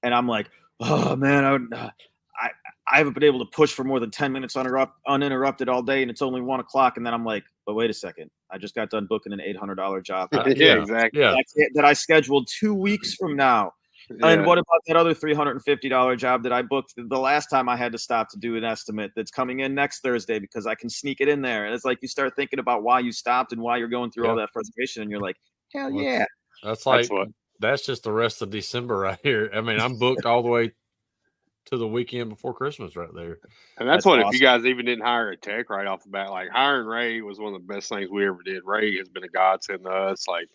and I'm like, oh man, I haven't been able to push for more than 10 minutes uninterrupted all day, and it's only 1 o'clock. And then I'm like, but wait a second, I just got done booking an $800 job.
Exactly.
Yeah.
That I scheduled 2 weeks from now. Yeah. And what about that other $350 job that I booked the last time I had to stop to do an estimate that's coming in next Thursday because I can sneak it in there? And it's like you start thinking about why you stopped and why you're going through all that frustration, and you're like, hell yeah.
That's just the rest of December right here. I mean, I'm booked all the way to the weekend before Christmas right there.
And that's what, awesome. If you guys even didn't hire a tech right off the bat, like hiring Ray was one of the best things we ever did. Ray has been a godsend to us. Like,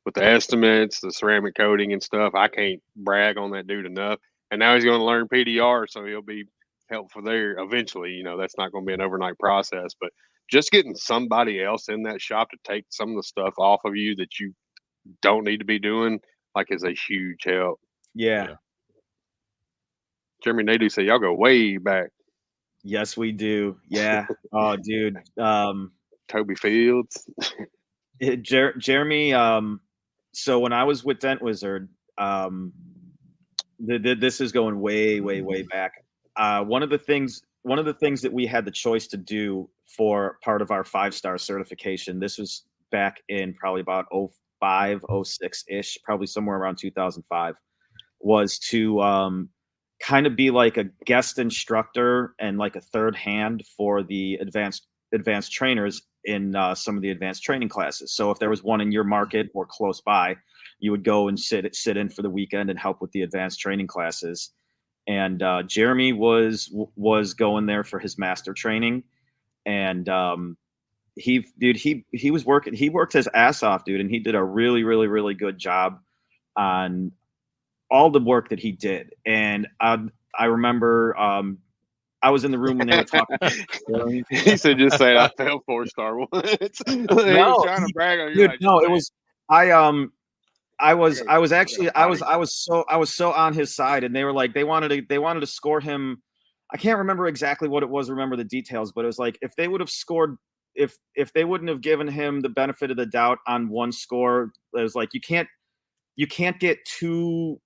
with the estimates, the ceramic coating and stuff, I can't brag on that dude enough. And now he's going to learn PDR, so he'll be helpful there eventually. That's not going to be an overnight process. But just getting somebody else in that shop to take some of the stuff off of you that you don't need to be doing, like, is a huge help.
Yeah.
Jeremy Nadu said y'all go way back.
Yes, we do. Yeah. Oh, dude.
Toby Fields.
Jeremy, so when I was with Dent Wizard, this is going way, way, way back. One of the things that we had the choice to do for part of our 5-star certification, this was back in probably about 05, 06-ish, probably somewhere around 2005, was to kind of be like a guest instructor and like a third hand for the advanced trainers in some of the advanced training classes. So if there was one in your market or close by, you would go and sit in for the weekend and help with the advanced training classes. And Jeremy was going there for his master training, and he was working. He worked his ass off, dude, and he did a really, really, really good job on all the work that he did. And I remember I was in the room when they were talking.
He said, "Just say I failed 4-star once." He was trying to brag on you.
Dude, no, it was I was so on his side, and they were like they wanted to score him. I can't remember exactly what it was. Remember the details, but it was like if they would have scored, if they wouldn't have given him the benefit of the doubt on one score, it was like you can't get two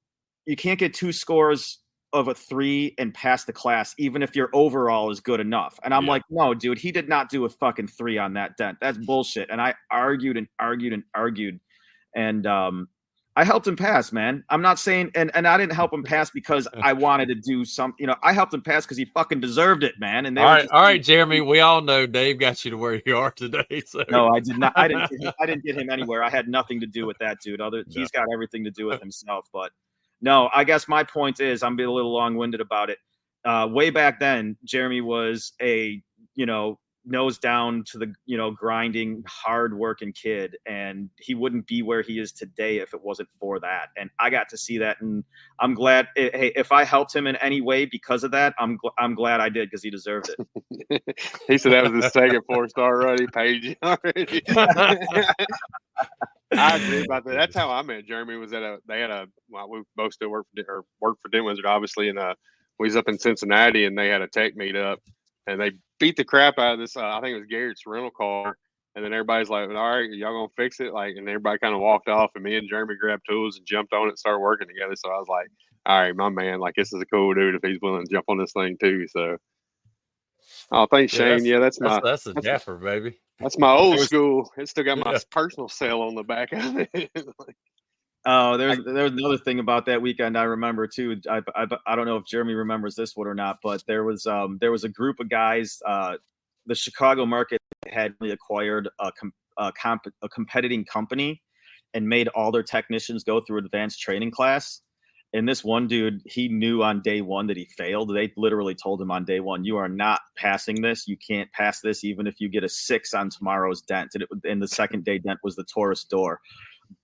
scores of a 3 and pass the class, even if your overall is good enough. And I'm like, no, dude, he did not do a fucking 3 on that dent. That's bullshit. And I argued and argued and argued. And I helped him pass, man. I'm not saying, and I didn't help him pass because I wanted to do some, I helped him pass because he fucking deserved it, man. And they
all right, Jeremy. We all know Dave got you to where you are today. So
no, I did not. I didn't get him anywhere. I had nothing to do with that, dude. He's got everything to do with himself. But no, I guess my point is, I'm being a little long-winded about it. Way back then, Jeremy was a, nose down to the, grinding, hard-working kid, and he wouldn't be where he is today if it wasn't for that. And I got to see that, and I'm glad. Hey, if I helped him in any way because of that, I'm glad I did, because he deserved it.
He said that was his second 4-star run. He paid you already. I agree about that. That's how I met Jeremy. Was at we both still work for Den Wizard, obviously, and we was up in Cincinnati, and they had a tech meetup, and they beat the crap out of this. I think it was Garrett's rental car, and then everybody's like, "All right, y'all gonna fix it?" Like, and everybody kind of walked off, and me and Jeremy grabbed tools and jumped on it, and started working together. So I was like, "All right, my man, like this is a cool dude if he's willing to jump on this thing too." So, oh, thanks, Shane. That's
a Jaffer, baby.
That's my old school. It's still got my personal cell on the back of it.
Oh, there was another thing about that weekend I remember too. I don't know if Jeremy remembers this one or not, but there was a group of guys. The Chicago market had acquired a competing company and made all their technicians go through advanced training class. And this one dude, he knew on day one that he failed. They literally told him on day one, "You are not passing this. You can't pass this, even if you get a 6 on tomorrow's dent." And the second day dent was the Taurus door.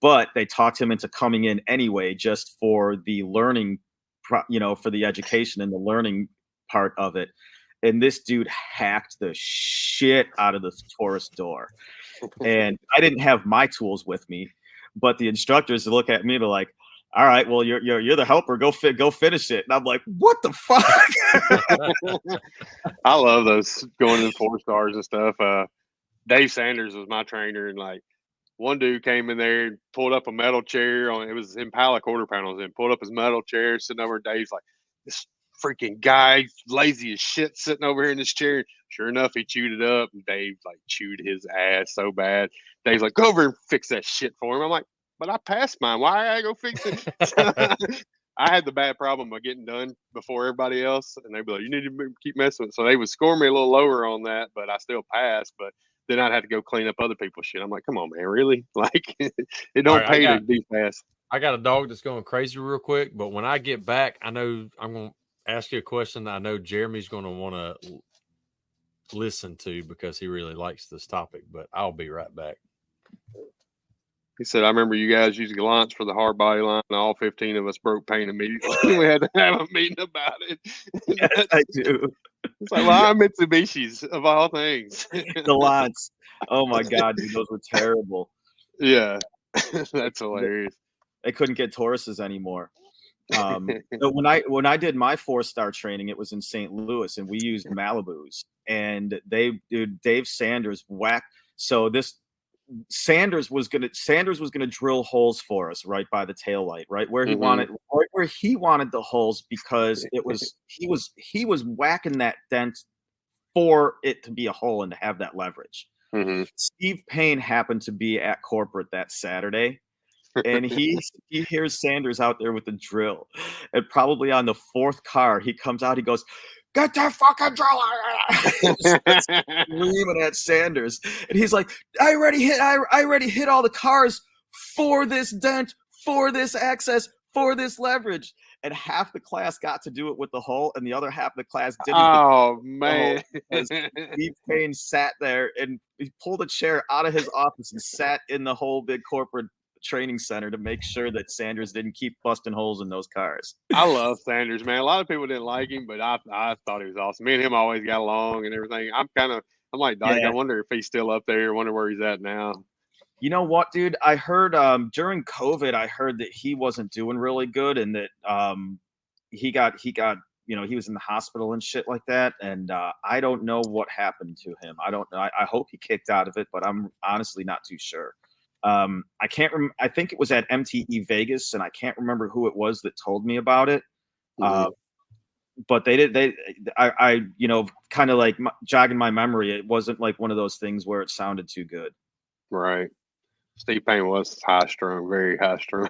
But they talked him into coming in anyway, just for the learning, for the education and the learning part of it. And this dude hacked the shit out of the Taurus door. And I didn't have my tools with me, but the instructors look at me, they're like, "All right, well, you're the helper. Go finish it." And I'm like, "What the fuck?"
I love those going to 4-stars and stuff. Dave Sanders was my trainer, and like one dude came in there and pulled up a metal chair it was Impala quarter panels, and pulled up his metal chair, sitting over. Dave's like, "This freaking guy, lazy as shit, sitting over here in this chair." Sure enough, he chewed it up, and Dave like chewed his ass so bad. Dave's like, "Go over and fix that shit for him." I'm like, "But I passed mine. Why I go fix it?" I had the bad problem of getting done before everybody else, and they'd be like, "You need to keep messing with it." So they would score me a little lower on that, but I still passed. But then I'd have to go clean up other people's shit. I'm like, "Come on, man, really?" Like, it don't pay to be fast.
I got a dog that's going crazy real quick, but when I get back, I know I'm going to ask you a question that I know Jeremy's going to want to listen to because he really likes this topic, but I'll be right back.
He said, "I remember you guys using Gallants for the hard body line, and all 15 of us broke paint immediately. We had to have a meeting about it."
Yes, I do.
It's like, well, I'm Mitsubishi's of all things.
Gallants. Oh my God, dude, those were terrible.
Yeah, that's hilarious.
They couldn't get Tauruses anymore. When I did my 4-star training, it was in St. Louis, and we used Malibus, and Dave Sanders whacked. So Sanders was gonna drill holes for us right by the taillight, right where he wanted the holes, because he was whacking that dent for it to be a hole and to have that leverage.
Mm-hmm.
Steve Payne happened to be at corporate that Saturday, and he hears Sanders out there with the drill, and probably on the 4th car he comes out, he goes, "Get that fucking driller!" Screaming at Sanders, and he's like, I already hit all the cars for this dent, for this access, for this leverage." And half the class got to do it with the hole, and the other half of the class didn't.
Oh man!
Steve Payne sat there, and he pulled a chair out of his office and sat in the whole big corporate training center to make sure that Sanders didn't keep busting holes in those cars.
I love Sanders, man. A lot of people didn't like him, but I thought he was awesome. Me and him always got along and everything. I'm like, Dyke, I wonder if he's still up there. I wonder where he's at now.
You know what, dude? I heard during COVID, I heard that he wasn't doing really good, and that he got he was in the hospital and shit like that. And I don't know what happened to him. I don't know. I hope he kicked out of it, but I'm honestly not too sure. I can't remember. I think it was at MTE Vegas, and I can't remember who it was that told me about it. but I kind of like jogging my memory. It wasn't like one of those things where it sounded too good.
Right. Steve Payne was high strung, very high strung.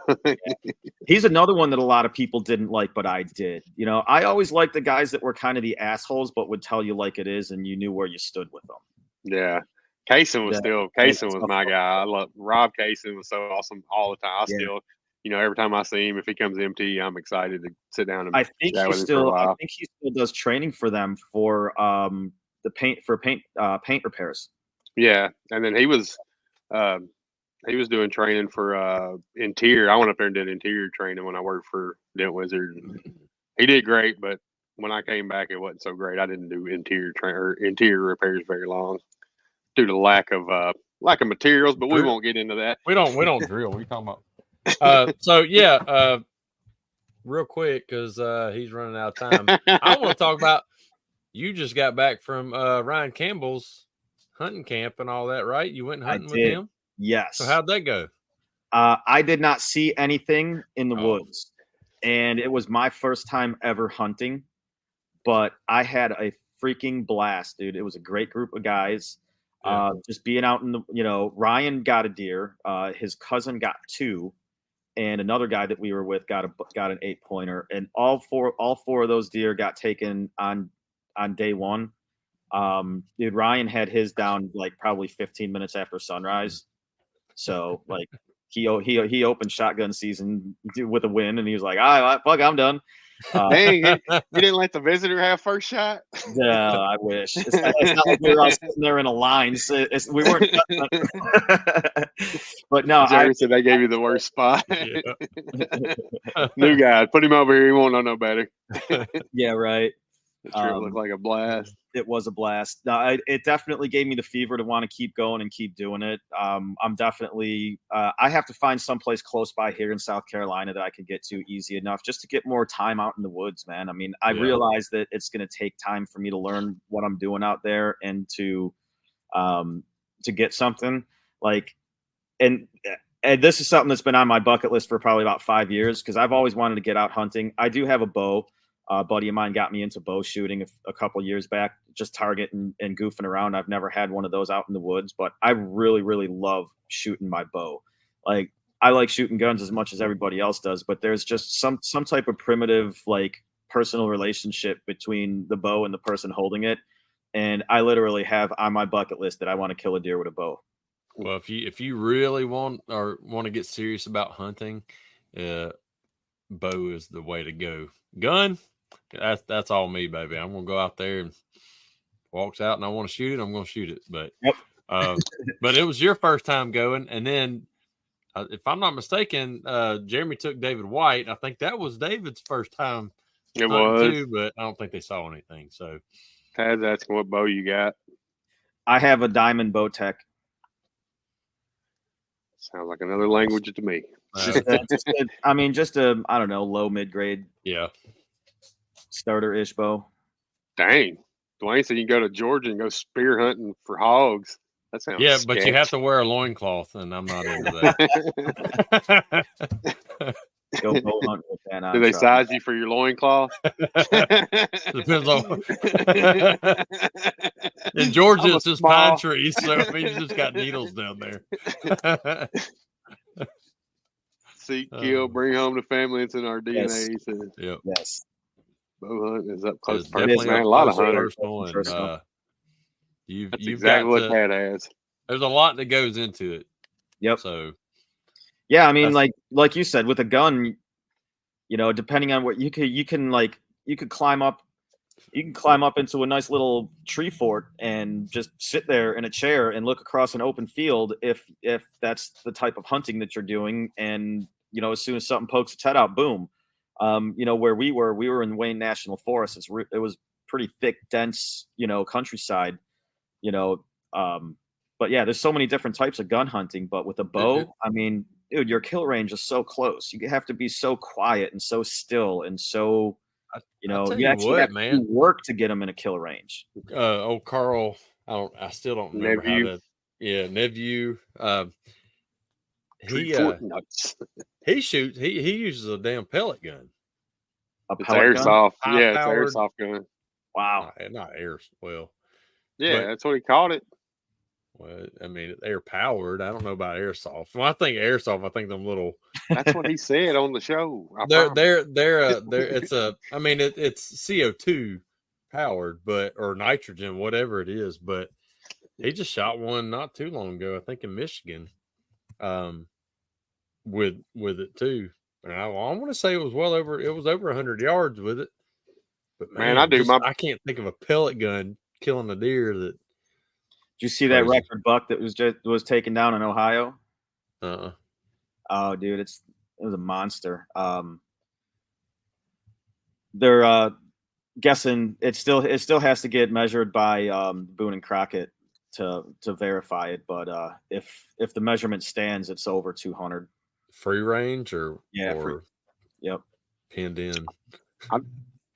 He's another one that a lot of people didn't like, but I did. I always liked the guys that were kind of the assholes, but would tell you like it is, and you knew where you stood with them.
Yeah. Kaysen was my guy. I love Rob Kaysen was so awesome all the time. I still, every time I see him, if he comes empty, I'm excited to sit down and chat with him for a while.
I think he still does training for them for the paint repairs.
Yeah, and then he was doing training for interior. I went up there and did interior training when I worked for Dent Wizard. He did great, but when I came back, it wasn't so great. I didn't do interior repairs very long due to lack of materials. But we won't get into that.
We don't drill. We talking about. So yeah, real quick because he's running out of time. I want to talk about. You just got back from Ryan Campbell's hunting camp and all that, right? You went hunting with him.
Yes.
So how'd that go?
I did not see anything in the woods, and it was my first time ever hunting, but I had a freaking blast, dude. It was a great group of guys. Just being out in the, Ryan got a deer, his cousin got 2, and another guy that we were with got an 8-pointer, and all four of those deer got taken on day one. Dude, Ryan had his down like probably 15 minutes after sunrise. So like he opened shotgun season with a win, and he was like, "All right, fuck, I'm done."
Dang, you didn't let the visitor have first shot?
Yeah, I wish. It's not like we were all sitting there in a line. We weren't. But no,
Jerry said they gave you the worst spot. New guy, put him over here. He won't know no better.
Yeah, right.
The trip looked like a blast.
It was a blast. No, it definitely gave me the fever to want to keep going and keep doing it. I'm definitely I have to find someplace close by here in South Carolina that I can get to easy enough just to get more time out in the woods, man. I mean, I realize that it's going to take time for me to learn what I'm doing out there and to get something like, and this is something that's been on my bucket list for probably about 5 years because I've always wanted to get out hunting. I do have a bow. A buddy of mine got me into bow shooting a couple years back, just targeting and goofing around. I've never had one of those out in the woods, but I really, really love shooting my bow. Like, I like shooting guns as much as everybody else does, but there's just some type of primitive, like, personal relationship between the bow and the person holding it. And I literally have on my bucket list that I want to kill a deer with a bow.
Well, if you really want to get serious about hunting, bow is the way to go. Gun, that's all me, baby. I'm gonna go out there and walks out and I want to shoot it, I'm gonna shoot it. But but it was your first time going, and then if I'm not mistaken, Jeremy took David White. I think that was David's first time.
It was
too, but I don't think they saw anything. So
Tad's asking what bow you got.
I have a Diamond Bowtech.
Sounds like another language to me.
Just a I don't know, low mid-grade.
Yeah.
Starter-ish bow.
Dang. Dwayne said you can go to Georgia and go spear hunting for hogs. That sounds
but
sketch.
you have to wear a loincloth, and I'm not into that.
Go bow hunting with that.
Do they size you for your loincloth?
Depends on. In Georgia, it's just pine trees, so I mean, you just got needles down there.
Seek, kill, bring home the family. It's in our DNA.
Yes.
So.
Yep. Yes.
Bow hunting is up close.
Man,
a lot of hunters.
You've
exactly what Tad has.
There's a lot that goes into it.
Yep.
So,
yeah, I mean, like you said, with a gun, depending on what you could climb up. You can climb up into a nice little tree fort and just sit there in a chair and look across an open field if that's the type of hunting that you're doing. And, as soon as something pokes its head out, boom. Where we were in Wayne National Forest. It was pretty thick, dense, countryside, but yeah, there's so many different types of gun hunting, but with a bow, I mean, dude, your kill range is so close. You have to be so quiet and so still and so, you actually have to work to get them in a kill range.
Carl, I still don't remember how to. Yeah, Nephew. He shoots. He uses a damn pellet gun.
It's
pellet gun?
airsoft. Yeah, it's
High-powered.
airsoft gun.
Wow.
Not air. Well,
Yeah,
but-
that's what he called it.
well, I mean, air powered. I don't know about airsoft. When I think airsoft, I think them little.
That's what he said on the show.
They're it's a. I mean, it's CO2 powered, or nitrogen, whatever it is. But he just shot one not too long ago, I think in Michigan, with it too. And I want to say it was over 100 yards with it. But man, I can't think of a pellet gun killing a deer that.
Did you see that record buck that was taken down in Ohio? Oh, dude, it was a monster. They're guessing it still has to get measured by Boone and Crockett to verify it, but if the measurement stands, it's over 200.
Free range
free. Yep.
Pinned in.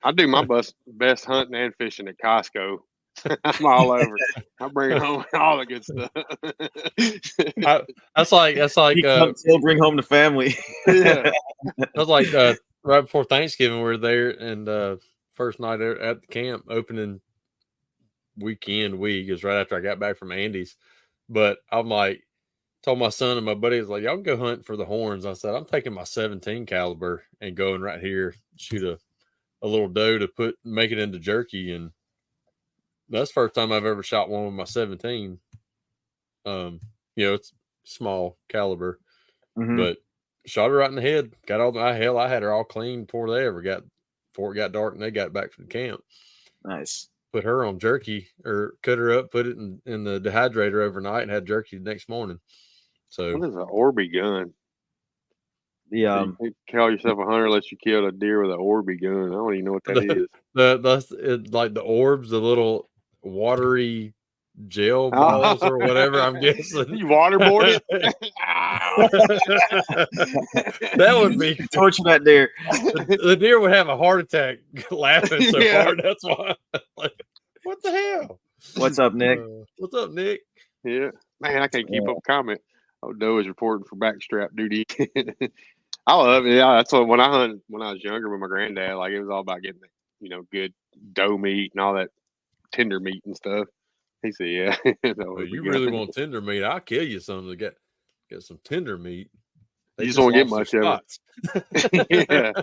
I do my best hunting and fishing at Costco. I'm all over. I bring home all the good stuff.
That's like
still bring home the family.
Yeah.
That's like right before Thanksgiving, we were there, and first night at the camp, opening week is right after I got back from Andy's. But I'm like, told my son and my buddies, like, y'all can go hunt for the horns. I said, I'm taking my 17 caliber and going right here, shoot a little doe to make it into jerky. And that's the first time I've ever shot one with my 17. It's small caliber, but shot her right in the head. Got all I had her all clean before it got dark and they got back from the camp.
Nice.
Put her on jerky, or cut her up, put it in the dehydrator overnight, and had jerky the next morning. So
what is an Orby gun?
You
call yourself a hunter unless you killed a deer with an Orby gun. I don't even know what that is.
Like the orbs, the little watery gel balls or whatever. I'm guessing
you waterboard it.
That would be
torture that deer.
The deer would have a heart attack laughing so hard. That's why. Like, what the hell?
What's up, Nick?
What's up, Nick?
Yeah, man, I can't keep up with comment. Doe is reporting for backstrap duty. I love it. Yeah, that's what when I hunted when I was younger with my granddad. Like it was all about getting good doe meat and all that tender meat and stuff. He said, "Yeah,
well, you really want tender meat? I'll kill you some to get some tender meat.
You just won't get much of
it." Yeah.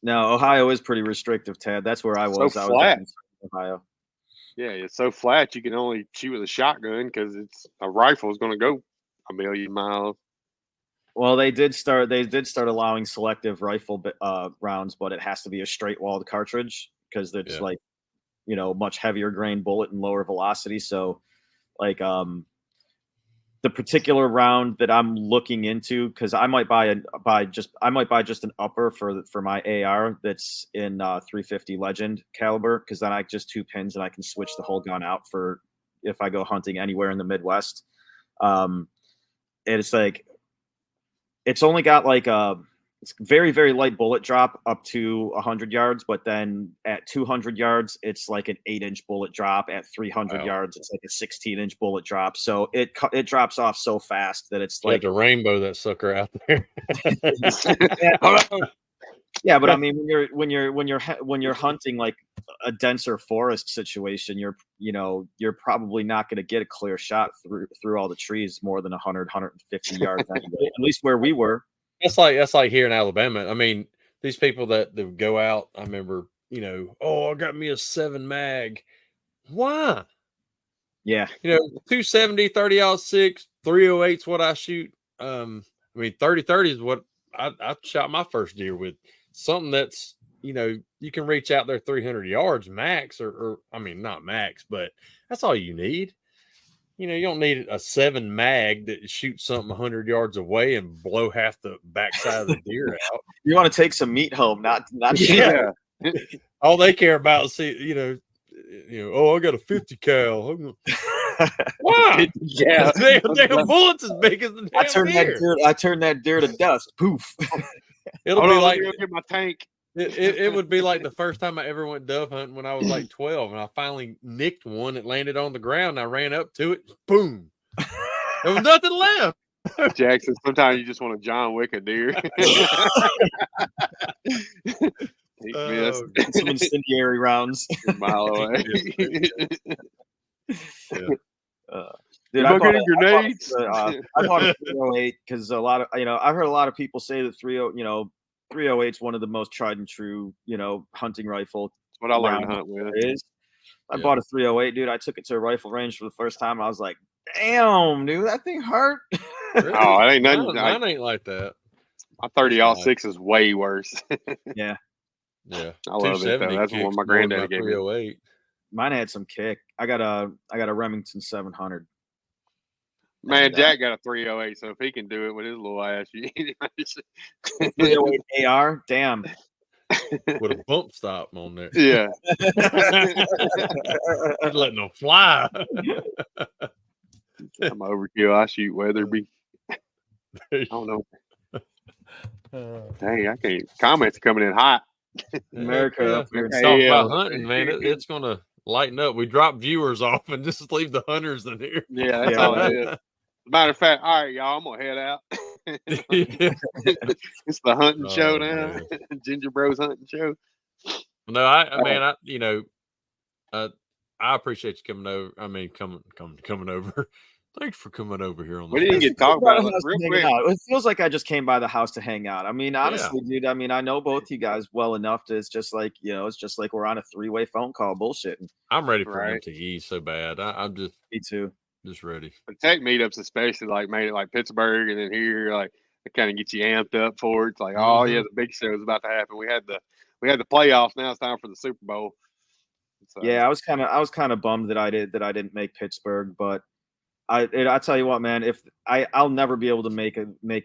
No, Ohio is pretty restrictive, Ted. That's where I was.
So flat.
I was in Ohio.
Yeah, it's so flat you can only shoot with a shotgun because a rifle is going to go a million miles.
Well, they did start allowing selective rifle rounds, but it has to be a straight walled cartridge because it's much heavier grain bullet and lower velocity. So like the particular round that I'm looking into, because I might buy just an upper for my AR that's in 350 Legend caliber, because then I just 2 pins and I can switch the whole gun out for if I go hunting anywhere in the Midwest. It's like it's only got like it's very, very light bullet drop up to 100 yards, but then at 200 yards, it's like an 8-inch bullet drop. At 300 yards, it's like a 16-inch bullet drop. So it drops off so fast that it's like
a rainbow that sucker out there.
Yeah, but I mean, when you're hunting like a denser forest situation, you're probably not going to get a clear shot through all the trees more than 100, 150 yards anyway, at least where we were.
That's like here in Alabama. I mean, these people that go out, I remember, I got me a 7 mag. Why?
Yeah.
270, 30-06, 308's what I shoot. I mean, 30-30 is what I shot my first deer with. Something that's, you can reach out there 300 yards max, or I mean, not max, but that's all you need. You don't need a 7 mag that shoots something 100 yards away and blow half the backside of the deer out.
You want to take some meat home, not
yeah.
All they care about is I got a 50 cal. Wow.
Yeah.
Damn bullets as big as the damn deer.
I turned that deer to dust. Poof.
It'll be like get my tank.
It would be like the first time I ever went dove hunting when I was like 12, and I finally nicked one that landed on the ground. And I ran up to it, boom. There was nothing left.
Jackson, sometimes you just want to John Wick a deer. He missed.
Some incendiary rounds.
A mile away.
Yeah.
Dude,
I bought grenades.
I bought a 308 because a lot of I've heard a lot of people say that 308 is one of the most tried and true hunting rifle.
That's what I learned to hunt with.
I bought a 308, dude. I took it to a rifle range for the first time. I was like, damn, dude, that thing hurt.
Really?
Oh, it ain't nothing.
Mine ain't like that.
My 30-06 is way worse.
Yeah.
Yeah.
I love it though. That's what my granddaddy gave me.
308.
Mine had some kick. I got a Remington 700.
Man, Jack got a 308, so if he can do it with his little ass,
308 AR, damn.
With a bump stop on there.
Yeah.
He's letting them fly.
I'm overkill. I shoot Weatherby. I don't know. Dang, I can't. Comments coming in hot.
America up here.
Talk about hunting, man. It's going to lighten up. We drop viewers off and just leave the hunters in here.
Yeah, that's all it is. Matter of fact, all right, y'all, I'm going to head out. It's the hunting show now. Ginger Bros hunting show.
No, I appreciate you coming over. I mean, coming over. Thanks for coming over here on the.
We didn't get talk about it real quick.
It feels like I just came by the house to hang out. I mean, honestly, dude. I mean, I know both you guys well enough to. It's just like it's just like we're on a 3-way phone call bullshitting.
I'm ready for MTE so bad. I'm just.
Me too.
Just ready.
The tech meetups, especially, like made it like Pittsburgh, and then here, like it kind of gets you amped up for it. It's like, oh yeah, the big show is about to happen. We had the playoffs. Now it's time for the Super Bowl. So. Yeah,
I was kind of bummed that I didn't make Pittsburgh, but I tell you what, man, I'll never be able to make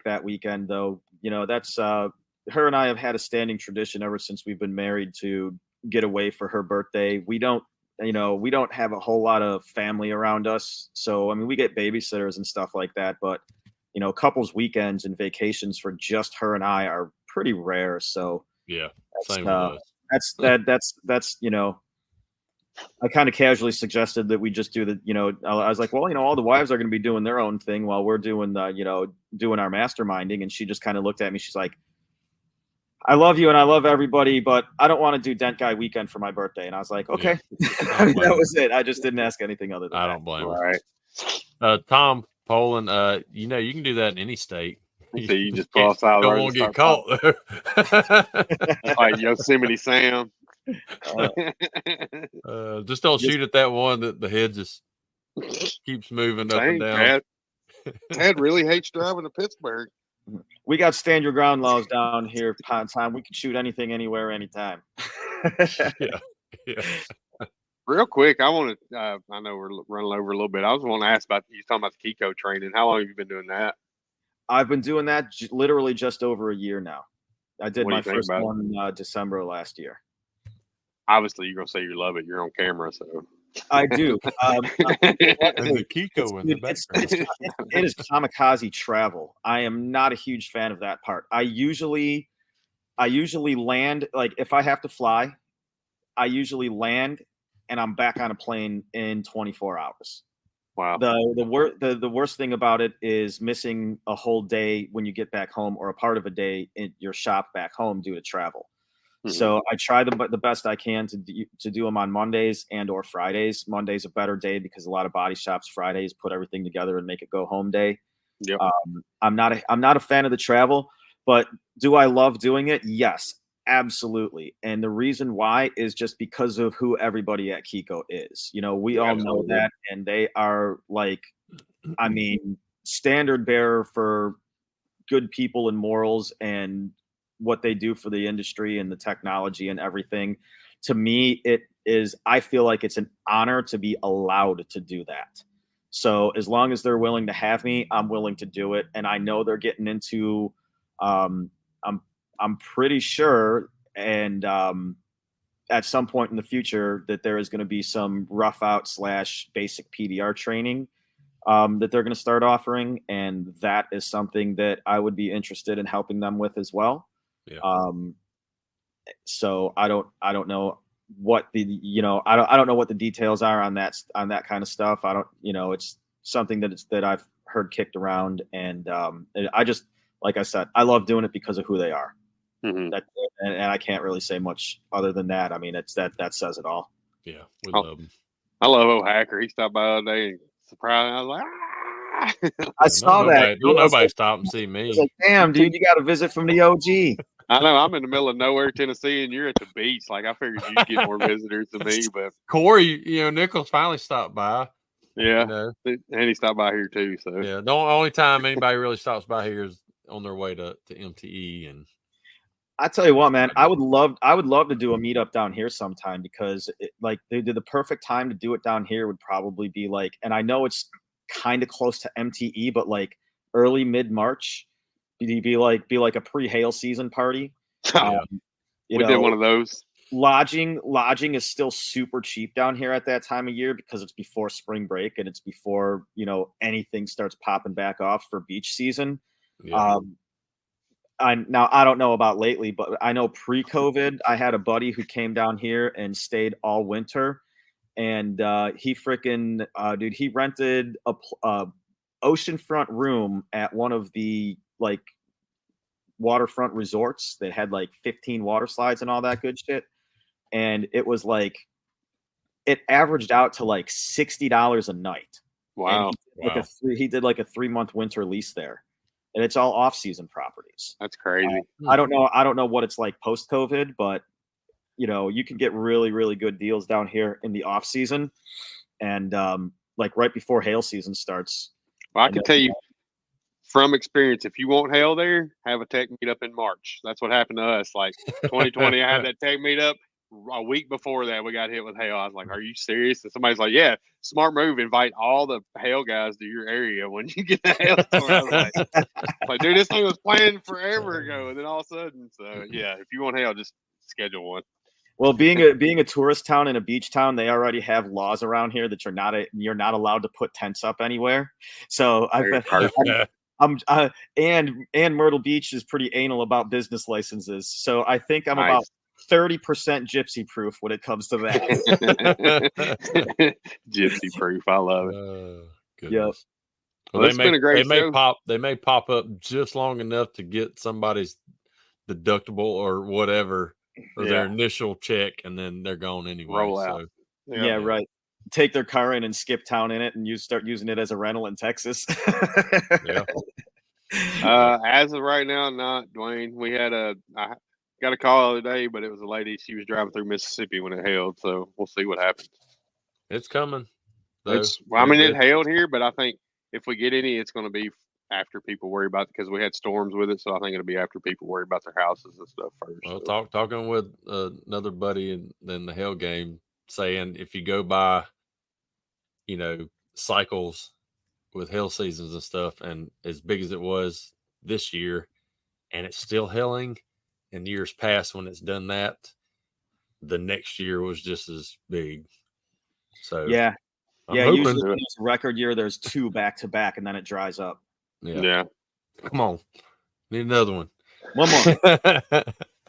that weekend though. That's her and I have had a standing tradition ever since we've been married to get away for her birthday. We don't have a whole lot of family around us. So, I mean, we get babysitters and stuff like that, but couples weekends and vacations for just her and I are pretty rare. So
yeah, same with us.
That's I kind of casually suggested that we just do I was like, well, all the wives are going to be doing their own thing while we're doing doing our masterminding. And she just kind of looked at me. She's like, I love you and I love everybody, but I don't want to do Dent Guy weekend for my birthday. And I was like, okay, that was it. I just didn't ask anything other than that.
I don't blame
her.
All right. Tom Poland, you can do that in any state.
So you just pull outside.
Don't want to get caught though.
Like Yosemite Sam.
Just don't shoot at that one that the head just keeps moving up and down.
Ted really hates driving to Pittsburgh.
We got stand your ground laws down here, Time. We can shoot anything, anywhere, anytime.
Yeah.
Real quick, I want to. I know we're running over a little bit. I was want to ask about you talking about the Kiko training. How long have you been doing that?
I've been doing that literally just over a year now. I did my first one December of last year.
Obviously, you're gonna say you love it. You're on camera, so.
I do.
The Kiko in the background.
It is kamikaze travel. I am not a huge fan of that part. I usually land, like if I have to fly, I usually land and I'm back on a plane in 24 hours.
Wow.
The worst thing about it is missing a whole day when you get back home, or a part of a day in your shop back home due to travel. Mm-hmm. So I try the best I can to do them on Mondays and or Fridays. Monday's a better day because a lot of body shops Fridays put everything together and make it go home day.
Yep.
I'm not a fan of the travel, but do I love doing it? Yes, absolutely. And the reason why is just because of who everybody at Kiko is. We all know that, and they are like, I mean, standard bearer for good people and morals and what they do for the industry and the technology and everything. To me, I feel like it's an honor to be allowed to do that. So as long as they're willing to have me, I'm willing to do it. And I know they're getting into, I'm pretty sure, and at some point in the future that there is going to be some rough out / basic PDR training that they're going to start offering. And that is something that I would be interested in helping them with as well.
Yeah.
So I don't know what I don't know what the details are on that kind of stuff. I don't, it's something that I've heard kicked around, and I just, like I said, I love doing it because of who they are.
Mm-hmm.
And I can't really say much other than that. I mean, it's that says it all.
Yeah, we love him.
I love old Hacker. He stopped by the other day and surprised me. I was like,
I saw that.
Don't nobody stop and see me.
I was like, damn, dude, you got a visit from the OG.
I know I'm in the middle of nowhere, Tennessee, and you're at the beach. Like, I figured you'd get more visitors than me, but
Corey, Nichols finally stopped by.
Yeah, and he stopped by here too. So
yeah, the only time anybody really stops by here is on their way to MTE. And
I tell you what, man, I would love to do a meetup down here sometime, because the perfect time to do it down here would probably be like, and I know it's kind of close to MTE, but like early mid-March, be like a pre-hail season party.
We did one of those.
Lodging is still super cheap down here at that time of year, because it's before spring break and it's before anything starts popping back off for beach season.
Yeah.
I don't know about lately, but I know pre-COVID, I had a buddy who came down here and stayed all winter, and he freaking he rented a oceanfront room at one of the like waterfront resorts that had like 15 water slides and all that good shit, and it was like it averaged out to like $60 a night.
Wow!
He did like a 3-month winter lease there. And it's all off-season properties.
That's crazy.
I don't know what it's like post-COVID, but you can get really, really good deals down here in the off-season, and like right before hail season starts.
Well, I can tell you from experience, if you want hail there, have a tech meetup in March. That's what happened to us. Like 2020, I had that tech meetup. A week before that, we got hit with hail. I was like, "Are you serious?" And somebody's like, "Yeah, smart move. Invite all the hail guys to your area when you get the hailstorm." I was like, "Dude, this thing was planned forever ago." And then all of a sudden, so yeah, if you want hail, just schedule one.
Well, being a tourist town and a beach town, they already have laws around here that you're not allowed to put tents up anywhere. So and Myrtle Beach is pretty anal about business licenses. So I think I'm about 30% gypsy proof when it comes to that.
Gypsy proof, I love it.
Yep.
Well, it's been a great show.
They may pop up just long enough to get somebody's deductible or whatever for their initial check, and then they're gone anyway.
Roll out.
Yeah, right. Take their car in and skip town in it, and start using it as a rental in Texas.
Yeah.
As of right now, not Dwayne. We had I got a call the other day, but it was a lady. She was driving through Mississippi when it hailed, so we'll see what happens.
It's coming.
It hailed here, but I think if we get any, it's going to be after people worry about it, because we had storms with it. So I think it'll be after people worry about their houses and stuff first.
Well, talking with another buddy in the hail game, saying if you go by, cycles with hail seasons and stuff, and as big as it was this year, and it's still hailing. In years past, when it's done that, the next year was just as big. So
usually when it's a record year, there's 2 back to back, and then it dries up.
Yeah.
Come on, need another one.
One more.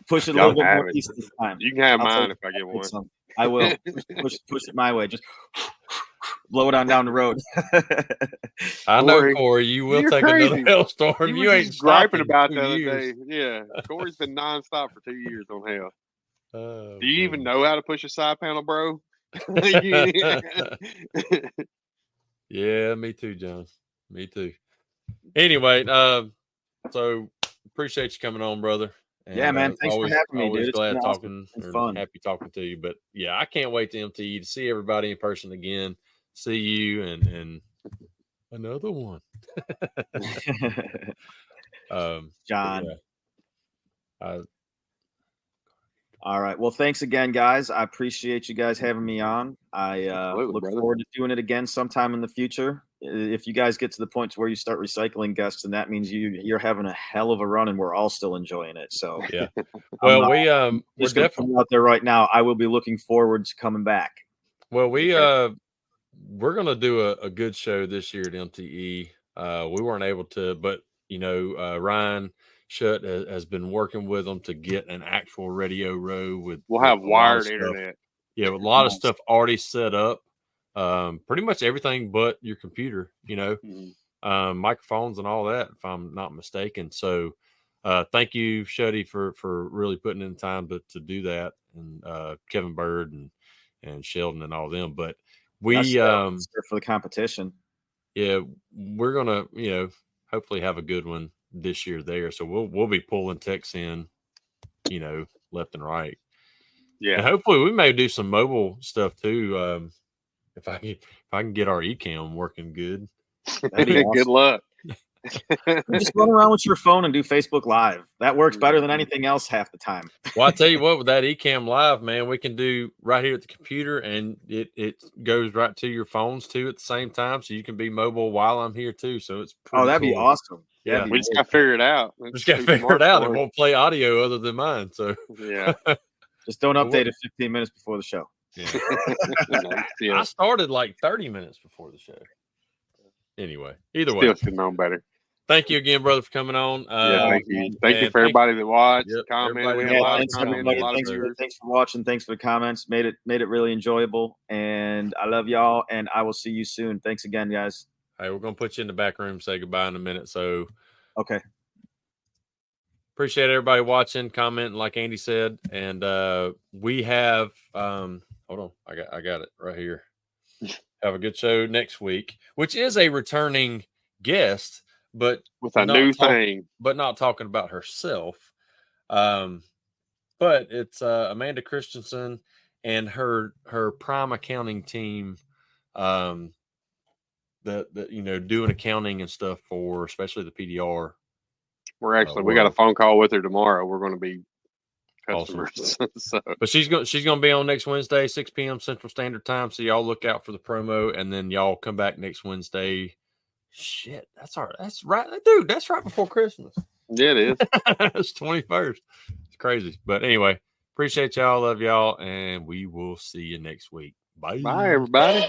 Push it a little bit more east this time.
You can have mine if I get one.
I will push it my way. Just blow it on down the road.
I know, Corey. You will take another hailstorm. You ain't
griping about the other day. Yeah, Corey's been nonstop for 2 years on hail. Do you even know how to push a side panel, bro?
Yeah, me too, John. Me too. Anyway, so appreciate you coming on, brother. And,
yeah, man. Thanks for having me,
always
dude.
Glad
it's
talking.
fun.
Happy talking to you. But yeah, I can't wait to MTE to see everybody in person again. See you and another one.
John.
Yeah.
All right. Well, thanks again, guys. I appreciate you guys having me on. I look forward to doing it again sometime in the future. If you guys get to the point to where you start recycling guests, then that means you're having a hell of a run, and we're all still enjoying it. So
yeah. Well,
we're definitely out there right now. I will be looking forward to coming back.
Well, we're gonna do a good show this year at MTE. We weren't able to, but Ryan Shutt has been working with them to get an actual radio row with.
We'll have wired internet.
Yeah, with a lot of stuff already set up. Pretty much everything but your computer, microphones and all that, if I'm not mistaken. So thank you, Shuddy, for really putting in time to do that, and Kevin Bird and Sheldon and all them. But we
for the competition.
Yeah, we're gonna, hopefully have a good one this year there. So we'll be pulling techs in, left and right.
Yeah.
And hopefully we may do some mobile stuff too. If I can get our eCam working good.
That'd be awesome.
Good luck.
Just run around with your phone and do Facebook Live. That works better than anything else half the time.
Well, I tell you what, with that eCam Live, man, we can do right here at the computer, and it goes right to your phones too at the same time, so you can be mobile while I'm here too. So it's pretty
that'd be
cool.
awesome.
Yeah,
we just got to figure it out.
We just got to figure it out. It won't play audio other than mine. So
yeah,
just don't update it 15 minutes before the show.
Yeah. I started like 30 minutes before the show. Anyway, either way,
still should know better.
Thank you again, brother, for coming on.
Thank you. Thank you for everybody that watched, commented.
Thanks for watching. Thanks for the comments. Made it really enjoyable. And I love y'all. And I will see you soon. Thanks again, guys.
Hey, we're gonna put you in the back room. Say goodbye in a minute. So,
okay.
Appreciate everybody watching, commenting, like Andy said. And we have hold on, I got it right here. Have a good show next week, which is a returning guest, but
with a new thing,
but not talking about herself. But it's Amanda Christensen and her Prime accounting team, that doing accounting and stuff for especially the PDR.
We got a phone call with her tomorrow. We're going to be customers.
Awesome. But she's gonna be on next Wednesday, 6 p.m. Central Standard Time. So y'all look out for the promo, and then y'all come back next Wednesday. Shit, that's right, dude. That's right before Christmas.
Yeah, it is.
It's 21st. It's crazy, but anyway, appreciate y'all, love y'all, and we will see you next week. Bye,
everybody.